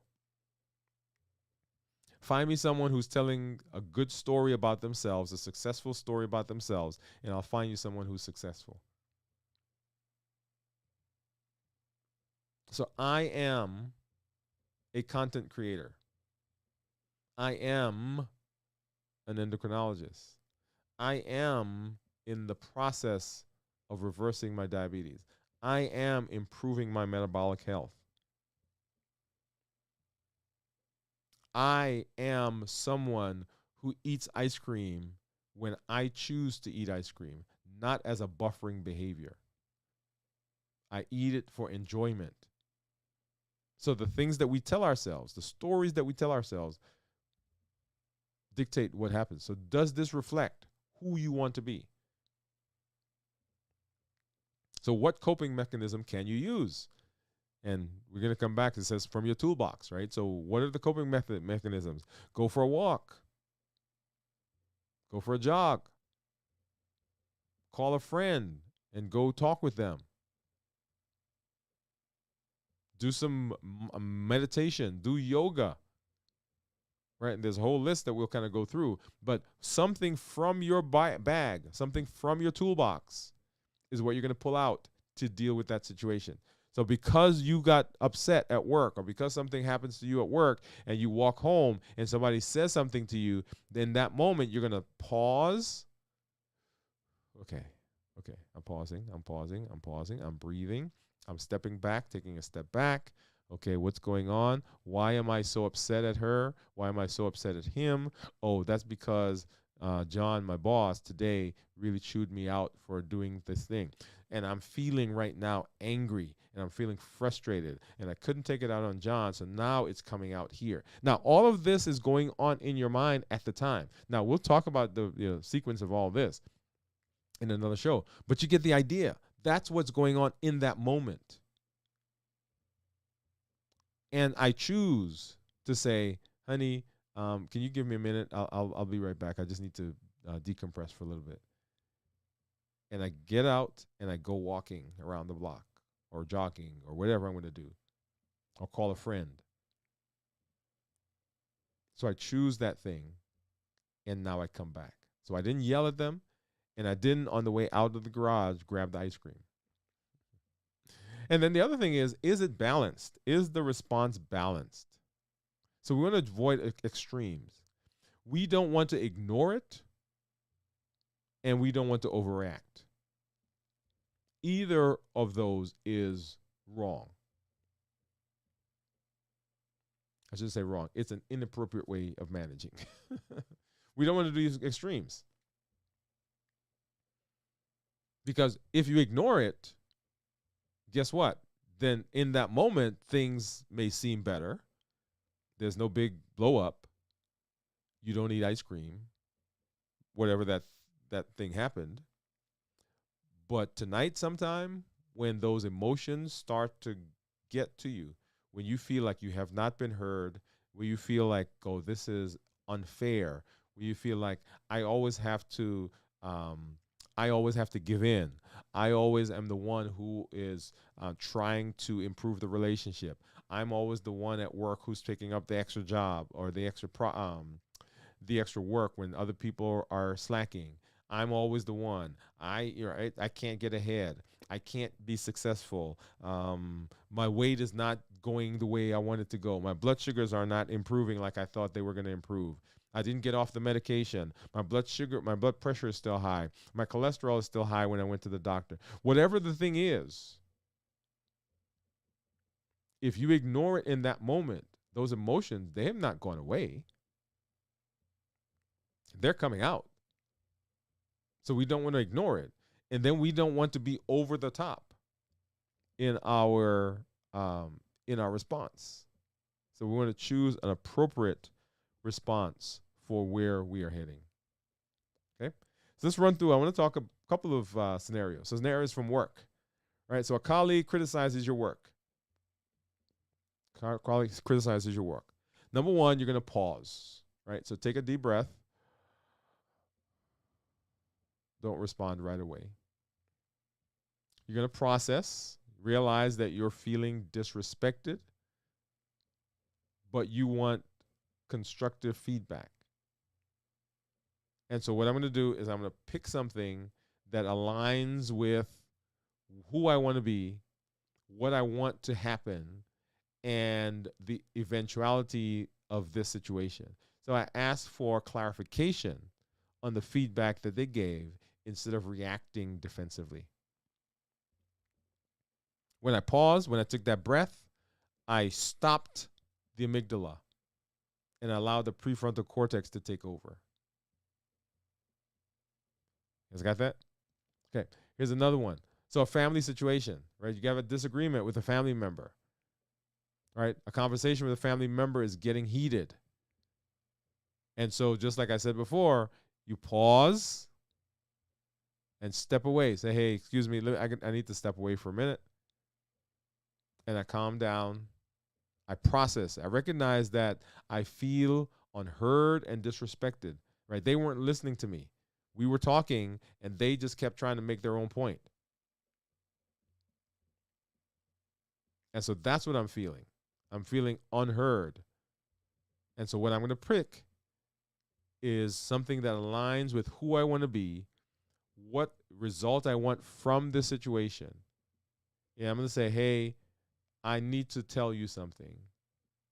Find me someone who's telling a good story about themselves, a successful story about themselves, and I'll find you someone who's successful. So I am a content creator. I am an endocrinologist. I am in the process of reversing my diabetes. I am improving my metabolic health. I am someone who eats ice cream when I choose to eat ice cream, not as a buffering behavior. I eat it for enjoyment. So the things that we tell ourselves, the stories that we tell ourselves, dictate what happens. So does this reflect who you want to be? So what coping mechanism can you use? And we're going to come back. It says from your toolbox, right? So what are the coping mechanisms? Go for a walk. Go for a jog. Call a friend and go talk with them. Do some meditation. Do yoga. Right? And there's a whole list that we'll kind of go through. But something from your bag, something from your toolbox is what you're going to pull out to deal with that situation. So because you got upset at work, or because something happens to you at work and you walk home and somebody says something to you, then that moment you're going to pause. Okay. I'm pausing. I'm breathing. I'm stepping back, taking a step back. Okay, what's going on? Why am I so upset at her? Why am I so upset at him? Oh, that's because John, my boss, today really chewed me out for doing this thing. And I'm feeling right now angry, and I'm feeling frustrated, and I couldn't take it out on John, so now it's coming out here. Now, all of this is going on in your mind at the time. Now, we'll talk about the sequence of all this in another show, but you get the idea. That's what's going on in that moment. And I choose to say, honey, can you give me a minute? I'll be right back. I just need to decompress for a little bit. And I get out and I go walking around the block or jogging or whatever I'm going to do, or call a friend. So I choose that thing, and now I come back. So I didn't yell at them, And I didn't, on the way out of the garage, grab the ice cream. And then the other thing is it balanced? Is the response balanced? So we want to avoid extremes. We don't want to ignore it, and we don't want to overact. Either of those is wrong. I should say wrong. It's an inappropriate way of managing. We don't want to do these extremes. Because if you ignore it, guess what? Then in that moment, things may seem better. There's no big blow up. You don't eat ice cream, whatever that thing happened. But tonight, sometime, when those emotions start to get to you, when you feel like you have not been heard, when you feel like, oh, this is unfair, when you feel like I always have to give in. I always am the one who is trying to improve the relationship. I'm always the one at work who's picking up the extra job or the extra work when other people are slacking. I'm always the one. I can't get ahead. I can't be successful. My weight is not going the way I want it to go. My blood sugars are not improving like I thought they were going to improve. I didn't get off the medication. My blood pressure is still high. My cholesterol is still high when I went to the doctor. Whatever the thing is, if you ignore it in that moment, those emotions, they have not gone away. They're coming out. So we don't want to ignore it. And then we don't want to be over the top in our response. So we want to choose an appropriate response for where we are heading. Okay. So let's run through. I want to talk a couple of scenarios. So scenarios from work. Right. So a colleague criticizes your work. Colleague criticizes your work. Number one, you're going to pause. Right. So take a deep breath. Don't respond right away. You're going to process, realize that you're feeling disrespected, but you want constructive feedback. And so what I'm going to do is I'm going to pick something that aligns with who I want to be, what I want to happen, and the eventuality of this situation. So I asked for clarification on the feedback that they gave instead of reacting defensively. When I paused, when I took that breath, I stopped the amygdala and allowed the prefrontal cortex to take over. You guys got that? Okay, here's another one. So a family situation, right? You have a disagreement with a family member, right? A conversation with a family member is getting heated. And so just like I said before, you pause and step away. Say, hey, excuse me, I need to step away for a minute. And I calm down. I process. I recognize that I feel unheard and disrespected, right? They weren't listening to me. We were talking, and they just kept trying to make their own point. And so that's what I'm feeling. I'm feeling unheard. And so what I'm going to pick is something that aligns with who I want to be, what result I want from this situation. Yeah, I'm going to say, hey, I need to tell you something.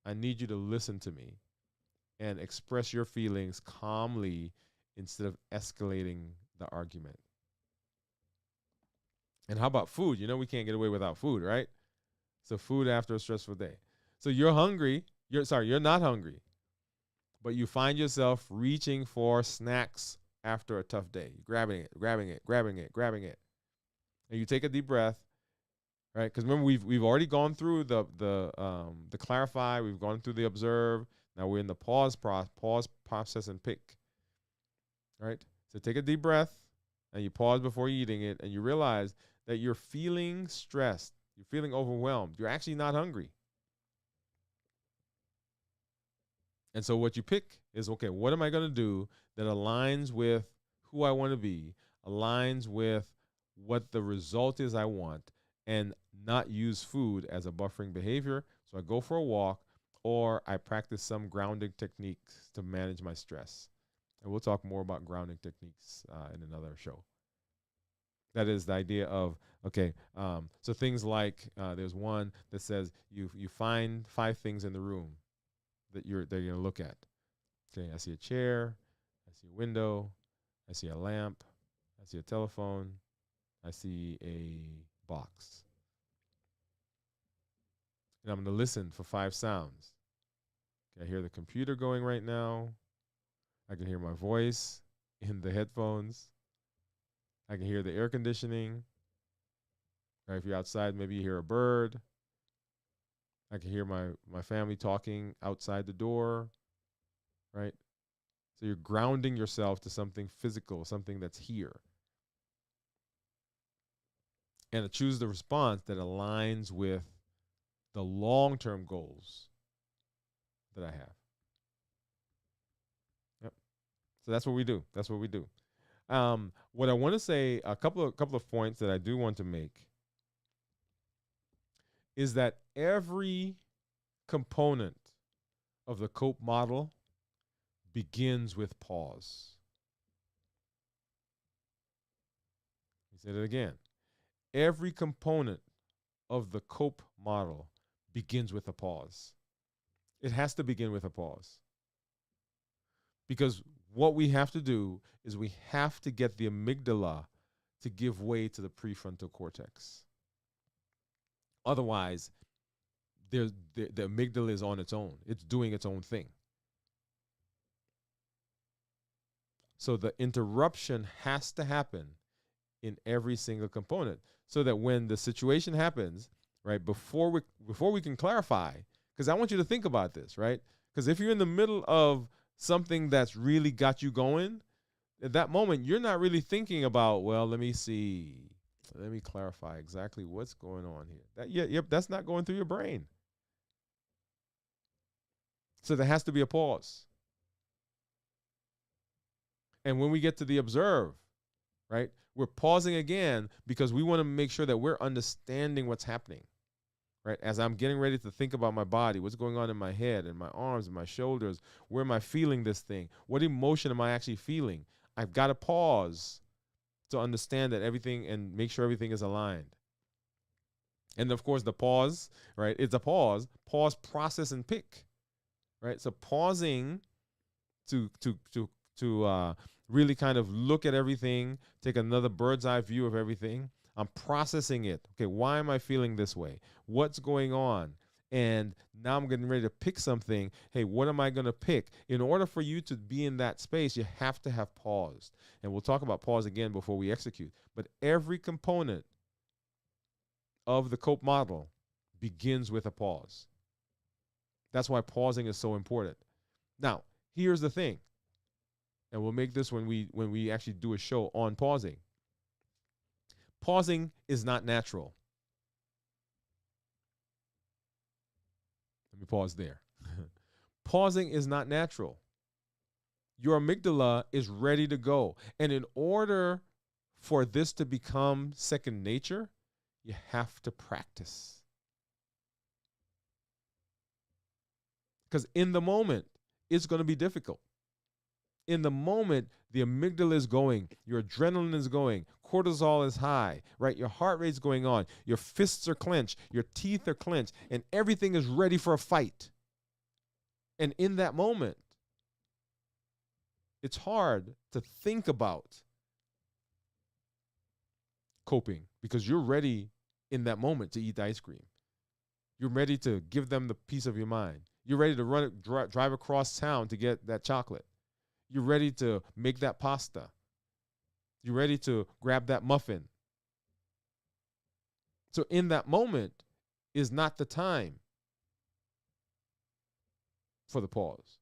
I need you to listen to me and express your feelings calmly instead of escalating the argument. And how about food? You know, we can't get away without food, right? So food after a stressful day. So you're hungry. You're not hungry, but you find yourself reaching for snacks after a tough day, grabbing it. And you take a deep breath, right? Because remember, we've already gone through the clarify, we've gone through the observe. Now we're in the pause process, and pick. Right? So take a deep breath, and you pause before eating it, and you realize that you're feeling stressed, you're feeling overwhelmed. You're actually not hungry. And so what you pick is, okay, what am I going to do that aligns with who I want to be, aligns with what the result is I want, and not use food as a buffering behavior. So I go for a walk, or I practice some grounding techniques to manage my stress. And we'll talk more about grounding techniques in another show. That is the idea of, okay, so things like there's one that says you find 5 things in the room that you're gonna look at. Okay, I see a chair, I see a window, I see a lamp, I see a telephone, I see a box. And I'm gonna listen for 5 sounds. Okay, I hear the computer going right now. I can hear my voice in the headphones. I can hear the air conditioning. Or if you're outside, maybe you hear a bird. I can hear my family talking outside the door, right? So you're grounding yourself to something physical, something that's here. And to choose the response that aligns with the long-term goals that I have. Yep. So that's what we do. That's what we do. What I want to say, a couple of points that I do want to make is that every component of the C.O.P.E model begins with pause. Let me say that again. Every component of the C.O.P.E model begins with a pause. It has to begin with a pause. Because what we have to do is we have to get the amygdala to give way to the prefrontal cortex. Otherwise, the amygdala is on its own. It's doing its own thing. So the interruption has to happen in every single component so that when the situation happens, right, before we can clarify, because I want you to think about this, right? Because if you're in the middle of something that's really got you going, at that moment, you're not really thinking about, well, let me see. Let me clarify exactly what's going on here. Yep, that's not going through your brain. So there has to be a pause. And when we get to the observe, right, we're pausing again because we want to make sure that we're understanding what's happening, right? As I'm getting ready to think about my body, what's going on in my head and my arms and my shoulders, where am I feeling this thing? What emotion am I actually feeling? I've got to pause to understand that everything and make sure everything is aligned. And of course, the pause, right? It's a pause, process, and pick, right? So pausing to really kind of look at everything, take another bird's eye view of everything. I'm processing it. Okay, why am I feeling this way? What's going on? And now I'm getting ready to pick something. Hey, what am I going to pick? In order for you to be in that space, you have to have pause. And we'll talk about pause again before we execute. But every component of the C.O.P.E model begins with a pause. That's why pausing is so important. Now, here's the thing. And we'll make this when we actually do a show on pausing. Pausing is not natural. Let me pause there. Pausing is not natural. Your amygdala is ready to go. And in order for this to become second nature, you have to practice. Because in the moment, it's going to be difficult. In the moment, the amygdala is going, your adrenaline is going, cortisol is high, right? Your heart rate's going on, your fists are clenched, your teeth are clenched, and everything is ready for a fight. And in that moment, it's hard to think about coping because you're ready in that moment to eat the ice cream. You're ready to give them the piece of your mind. You're ready to drive across town to get that chocolate. You're ready to make that pasta. You're ready to grab that muffin. So in that moment is not the time for the pause.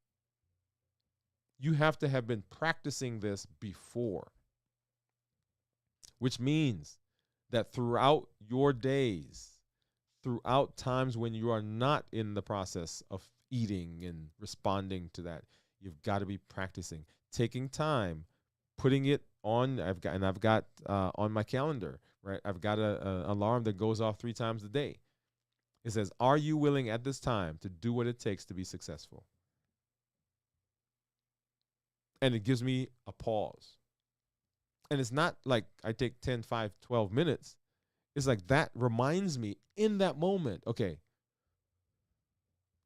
You have to have been practicing this before, which means that throughout your days, throughout times when you are not in the process of eating and responding to that, you've got to be practicing, taking time, putting it on. I've got on my calendar, right? I've got a alarm that goes off 3 times a day. It says, "Are you willing at this time to do what it takes to be successful?" And it gives me a pause. And it's not like I take 10, 5, 12 minutes. It's like that reminds me in that moment, okay,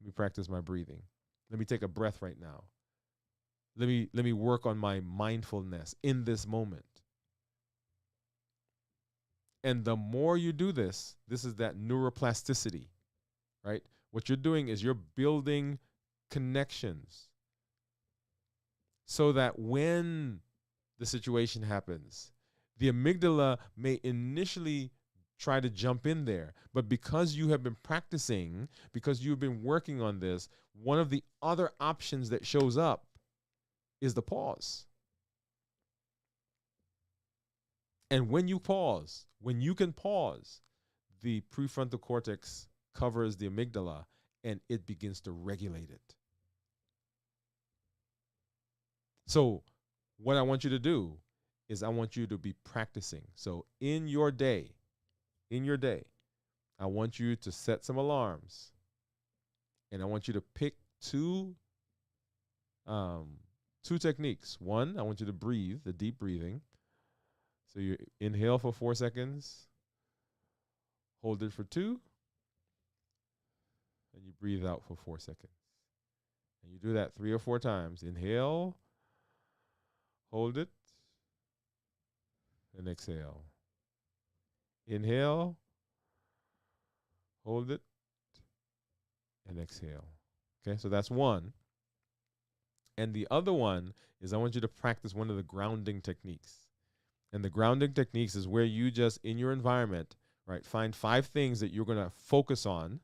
let me practice my breathing. Let me take a breath right now. Let me work on my mindfulness in this moment. And the more you do this, this is that neuroplasticity, right? What you're doing is you're building connections so that when the situation happens, the amygdala may initially try to jump in there. But because you have been practicing, because you've been working on this, one of the other options that shows up is the pause. And when you pause, when you can pause, the prefrontal cortex covers the amygdala and it begins to regulate it. So, what I want you to do is I want you to be practicing. So, in your day, I want you to set some alarms and I want you to pick two techniques. One, I want you to breathe, the deep breathing. So you inhale for 4 seconds, hold it for 2, and you breathe out for 4 seconds. And you do that 3 or 4 times. Inhale, hold it, and exhale. Inhale, hold it, and exhale. Okay, so that's one. And the other one is I want you to practice one of the grounding techniques. And the grounding techniques is where you just, in your environment, right, find 5 things that you're going to focus on.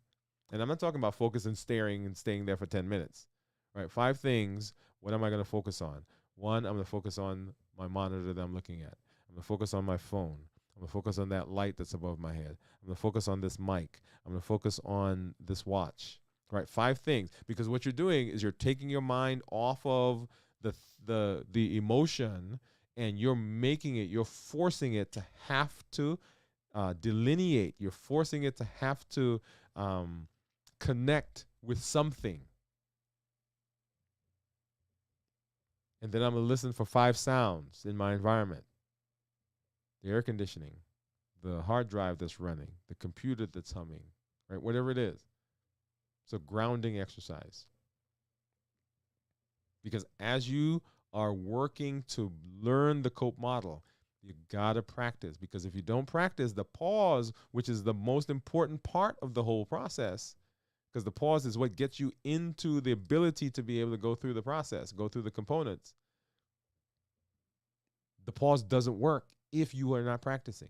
And I'm not talking about focus and staring and staying there for 10 minutes, right? 5 things. What am I going to focus on? One, I'm going to focus on my monitor that I'm looking at. I'm going to focus on my phone. I'm going to focus on that light that's above my head. I'm going to focus on this mic. I'm going to focus on this watch, right? 5 things. Because what you're doing is you're taking your mind off of the emotion and you're forcing it to have to delineate. You're forcing it to have to connect with something. And then I'm going to listen for 5 sounds in my environment. The air conditioning, the hard drive that's running, the computer that's humming, right? Whatever it is. It's a grounding exercise. Because as you are working to learn the C.O.P.E model, you got to practice. Because if you don't practice, the pause, which is the most important part of the whole process, because the pause is what gets you into the ability to be able to go through the process, go through the components. The pause doesn't work if you are not practicing.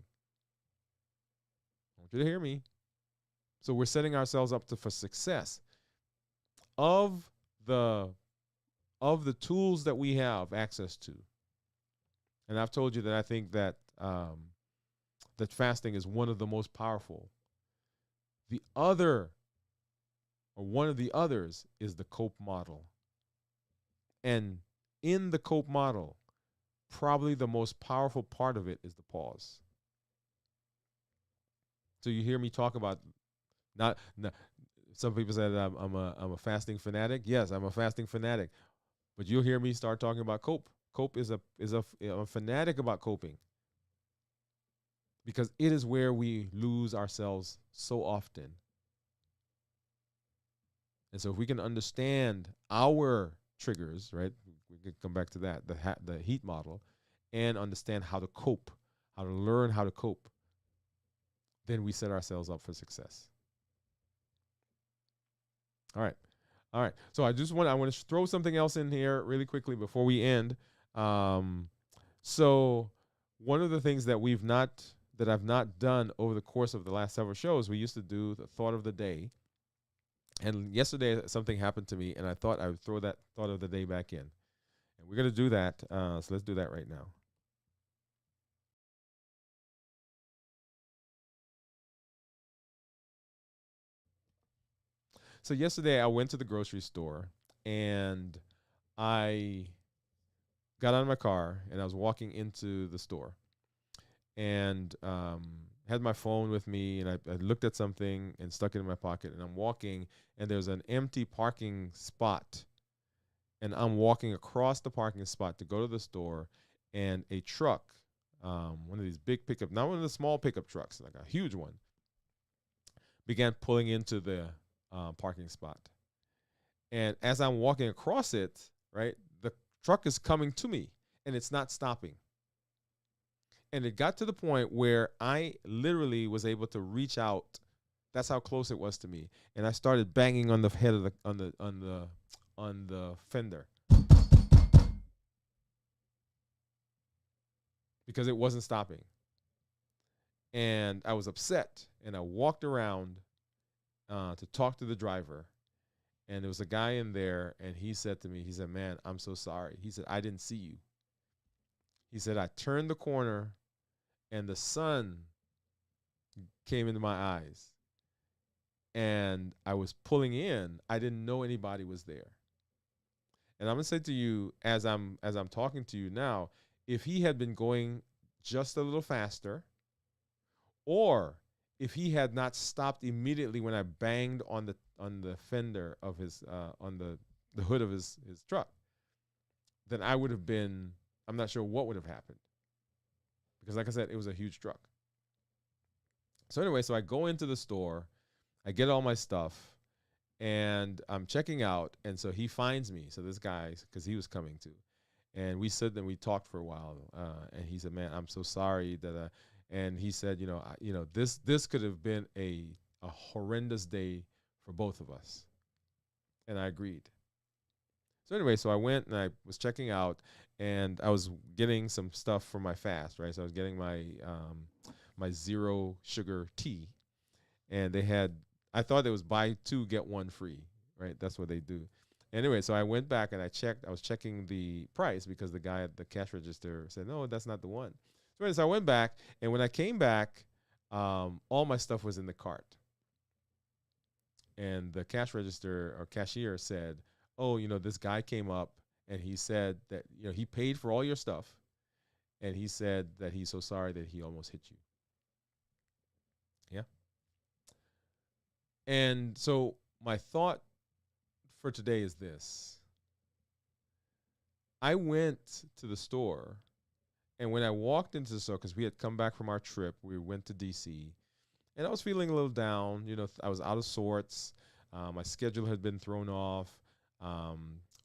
I want you to hear me. So we're setting ourselves up for success. Of the tools that we have access to, and I've told you that I think that that fasting is one of the most powerful. The other, or one of the others, is the C.O.P.E model. And in the C.O.P.E model, probably the most powerful part of it is the pause. So you hear me talk about not some people say that I'm a fasting fanatic. Yes, I'm a fasting fanatic. But you'll hear me start talking about C.O.P.E. C.O.P.E is a fanatic about coping. Because it is where we lose ourselves so often. And so if we can understand our triggers, right? We can come back to that, the heat model, and understand how to cope, how to learn how to cope, then we set ourselves up for success. All right. All right. So I want to throw something else in here really quickly before we end. So one of the things that I've not done over the course of the last several shows, we used to do the thought of the day. And yesterday something happened to me, and I thought I would throw that thought of the day back in. And we're going to do that. So let's do that right now. So yesterday I went to the grocery store, and I got out of my car, and I was walking into the store, and had my phone with me, and I looked at something and stuck it in my pocket, and I'm walking, and there's an empty parking spot and I'm walking across the parking spot to go to the store, and a truck, one of these big pickup, not one of the small pickup trucks, like a huge one, began pulling into the parking spot. And as I'm walking across it, right, the truck is coming to me and it's not stopping. And it got to the point where I literally was able to reach out. That's how close it was to me. And I started banging on the head of the on the fender because it wasn't stopping. And I was upset. And I walked around to talk to the driver. And there was a guy in there, and he said to me, he said, "Man, I'm so sorry." He said, "I didn't see you." He said, "I turned the corner, and the sun came into my eyes, and I was pulling in. I didn't know anybody was there." And I'm gonna say to you, as I'm talking to you now, if he had been going just a little faster, or if he had not stopped immediately when I banged on the fender of his on the hood of his truck, then I would have been. I'm not sure what would have happened because, like I said, it was a huge truck. So anyway, so I go into the store, I get all my stuff, and I'm checking out, and so he finds me. So this guy, because he was coming too, and we sit and we talked for a while, and he said, "Man, I'm so sorry that," and he said, this could have been a horrendous day for both of us, and I agreed. So anyway, so I went and I was checking out, and I was getting some stuff for my fast, right? So I was getting my zero sugar tea, and they had, I thought it was buy two get one free, right? That's what they do. Anyway, so I went back and I was checking the price because the guy at the cash register said, "No, that's not the one." So I went back, and when I came back, all my stuff was in the cart, and the cash register or cashier said, "Oh, this guy came up and he said that he paid for all your stuff, and he said that he's so sorry that he almost hit you." Yeah. And so my thought for today is this. I went to the store, and when I walked into the store, because we had come back from our trip, we went to DC, and I was feeling a little down. I was out of sorts. My schedule had been thrown off.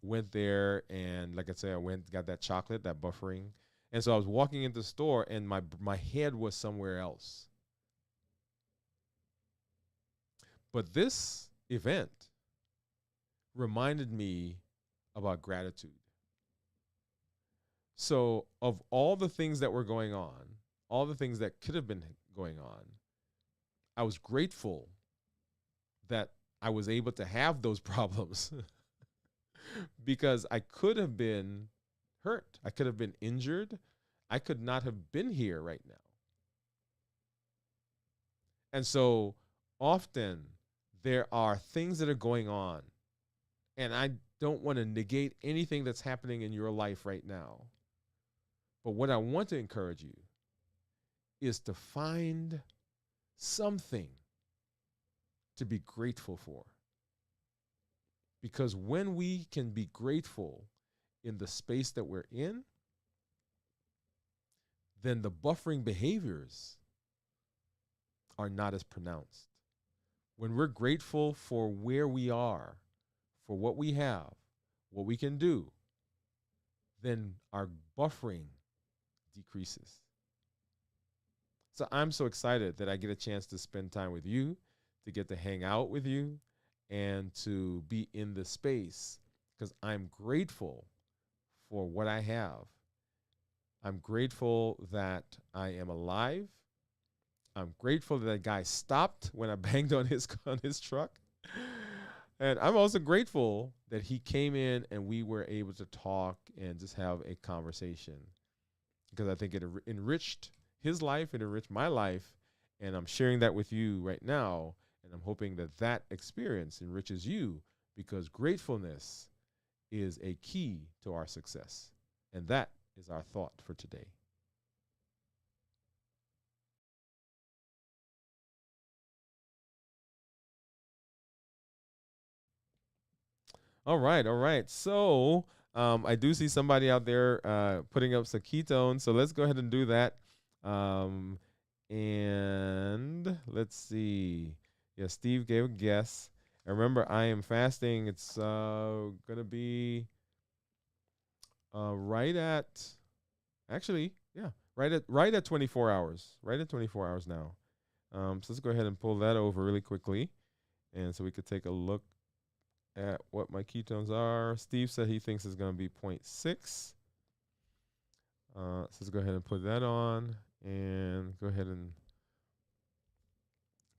Went there, and like I said, I went, got that chocolate, that buffering. And so I was walking into the store, and my head was somewhere else. But this event reminded me about gratitude. So, of all the things that were going on, all the things that could have been going on, I was grateful that I was able to have those problems because I could have been hurt. I could have been injured. I could not have been here right now. And so often there are things that are going on, and I don't want to negate anything that's happening in your life right now. But what I want to encourage you is to find something to be grateful for. Because when we can be grateful in the space that we're in, then the buffering behaviors are not as pronounced. When we're grateful for where we are, for what we have, what we can do, then our buffering decreases. So I'm so excited that I get a chance to spend time with you, to get to hang out with you, and to be in the space because I'm grateful for what I have. I'm grateful that I am alive. I'm grateful that guy stopped when I banged on his truck. And I'm also grateful that he came in and we were able to talk and just have a conversation because I think it enriched his life, it enriched my life, and I'm sharing that with you right now, and I'm hoping that that experience enriches you because gratefulness is a key to our success. And that is our thought for today. All right, all right. So I do see somebody out there putting up some ketones. So let's go ahead and do that. Um, and let's see. Yeah, Steve gave a guess. And remember, I am fasting. It's gonna be right at actually, yeah, right at 24 hours. Right at 24 hours now. So let's go ahead and pull that over really quickly, and so we could take a look at what my ketones are. Steve said he thinks it's going to be zero point 0.6. So let's go ahead and put that on and go ahead and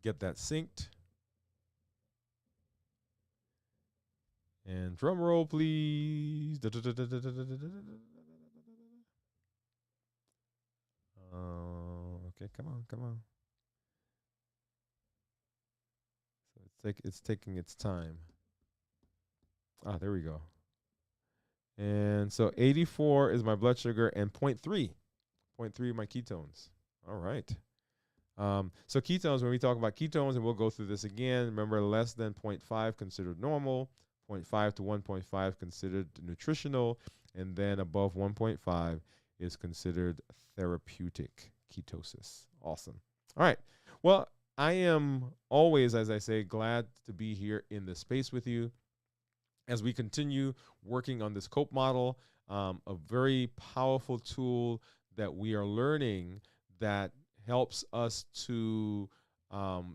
get that synced. And drum roll, please. Okay, come on, come on. So it's taking its time. Ah, there we go. And so 84 is my blood sugar and 0.3 my ketones. All right. So ketones, when we talk about ketones, and we'll go through this again, remember less than 0.5 considered normal, 0.5 to 1.5 considered nutritional, and then above 1.5 is considered therapeutic ketosis. Awesome. All right. Well, I am always, as I say, glad to be here in this space with you as we continue working on this C.O.P.E model, a very powerful tool that we are learning that helps us to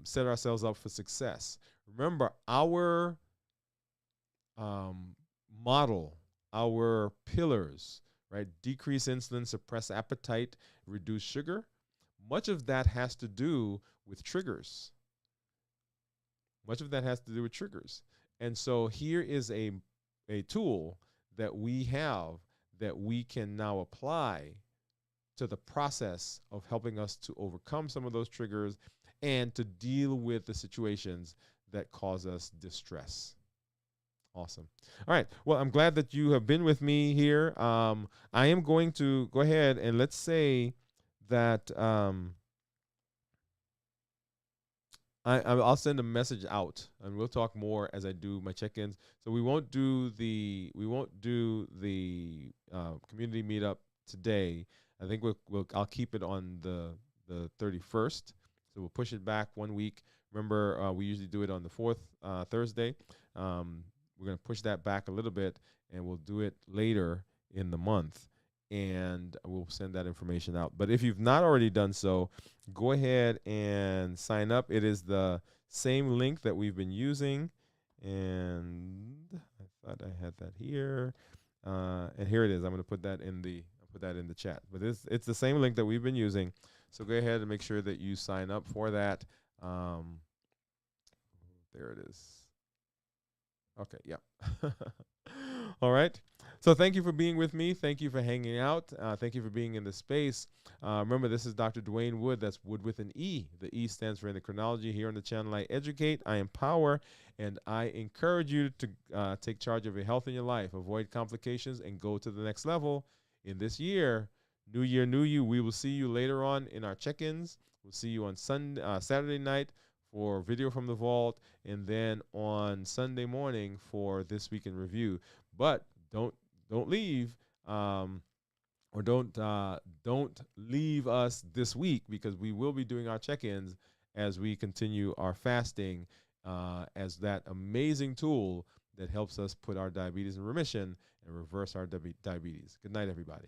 set ourselves up for success. Remember, our model, our pillars, right? Decrease insulin, suppress appetite, reduce sugar. Much of that has to do with triggers. Much of that has to do with triggers. And so here is a tool that we have that we can now apply to the process of helping us to overcome some of those triggers and to deal with the situations that cause us distress. Awesome. All right. Well, I'm glad that you have been with me here. I am going to go ahead and let's say that I'll send a message out, and we'll talk more as I do my check-ins. So we won't do the community meetup today. I think I'll keep it on the 31st. So we'll push it back 1 week. Remember, we usually do it on the fourth Thursday. We're gonna push that back a little bit, and we'll do it later in the month, and we'll send that information out. But if you've not already done so, go ahead and sign up. It is the same link that we've been using, and I thought I had that here, and here it is. I'm going to put that in the chat. But it's the same link that we've been using, so go ahead and make sure that you sign up for that. There it is. Okay, yeah. All right. So thank you for being with me. Thank you for hanging out. Thank you for being in the space. Remember, this is Dr. Dwain Woode. That's Wood with an E. The E stands for endocrinology. Here on the channel, I educate, I empower, and I encourage you to take charge of your health in your life, avoid complications, and go to the next level in this year. New year, new you. We will see you later on in our check-ins. We'll see you on Saturday night for video from the vault, and then on Sunday morning for This Week in Review. But don't leave, or don't leave us this week, because we will be doing our check-ins as we continue our fasting, as that amazing tool that helps us put our diabetes in remission and reverse our diabetes. Good night, everybody.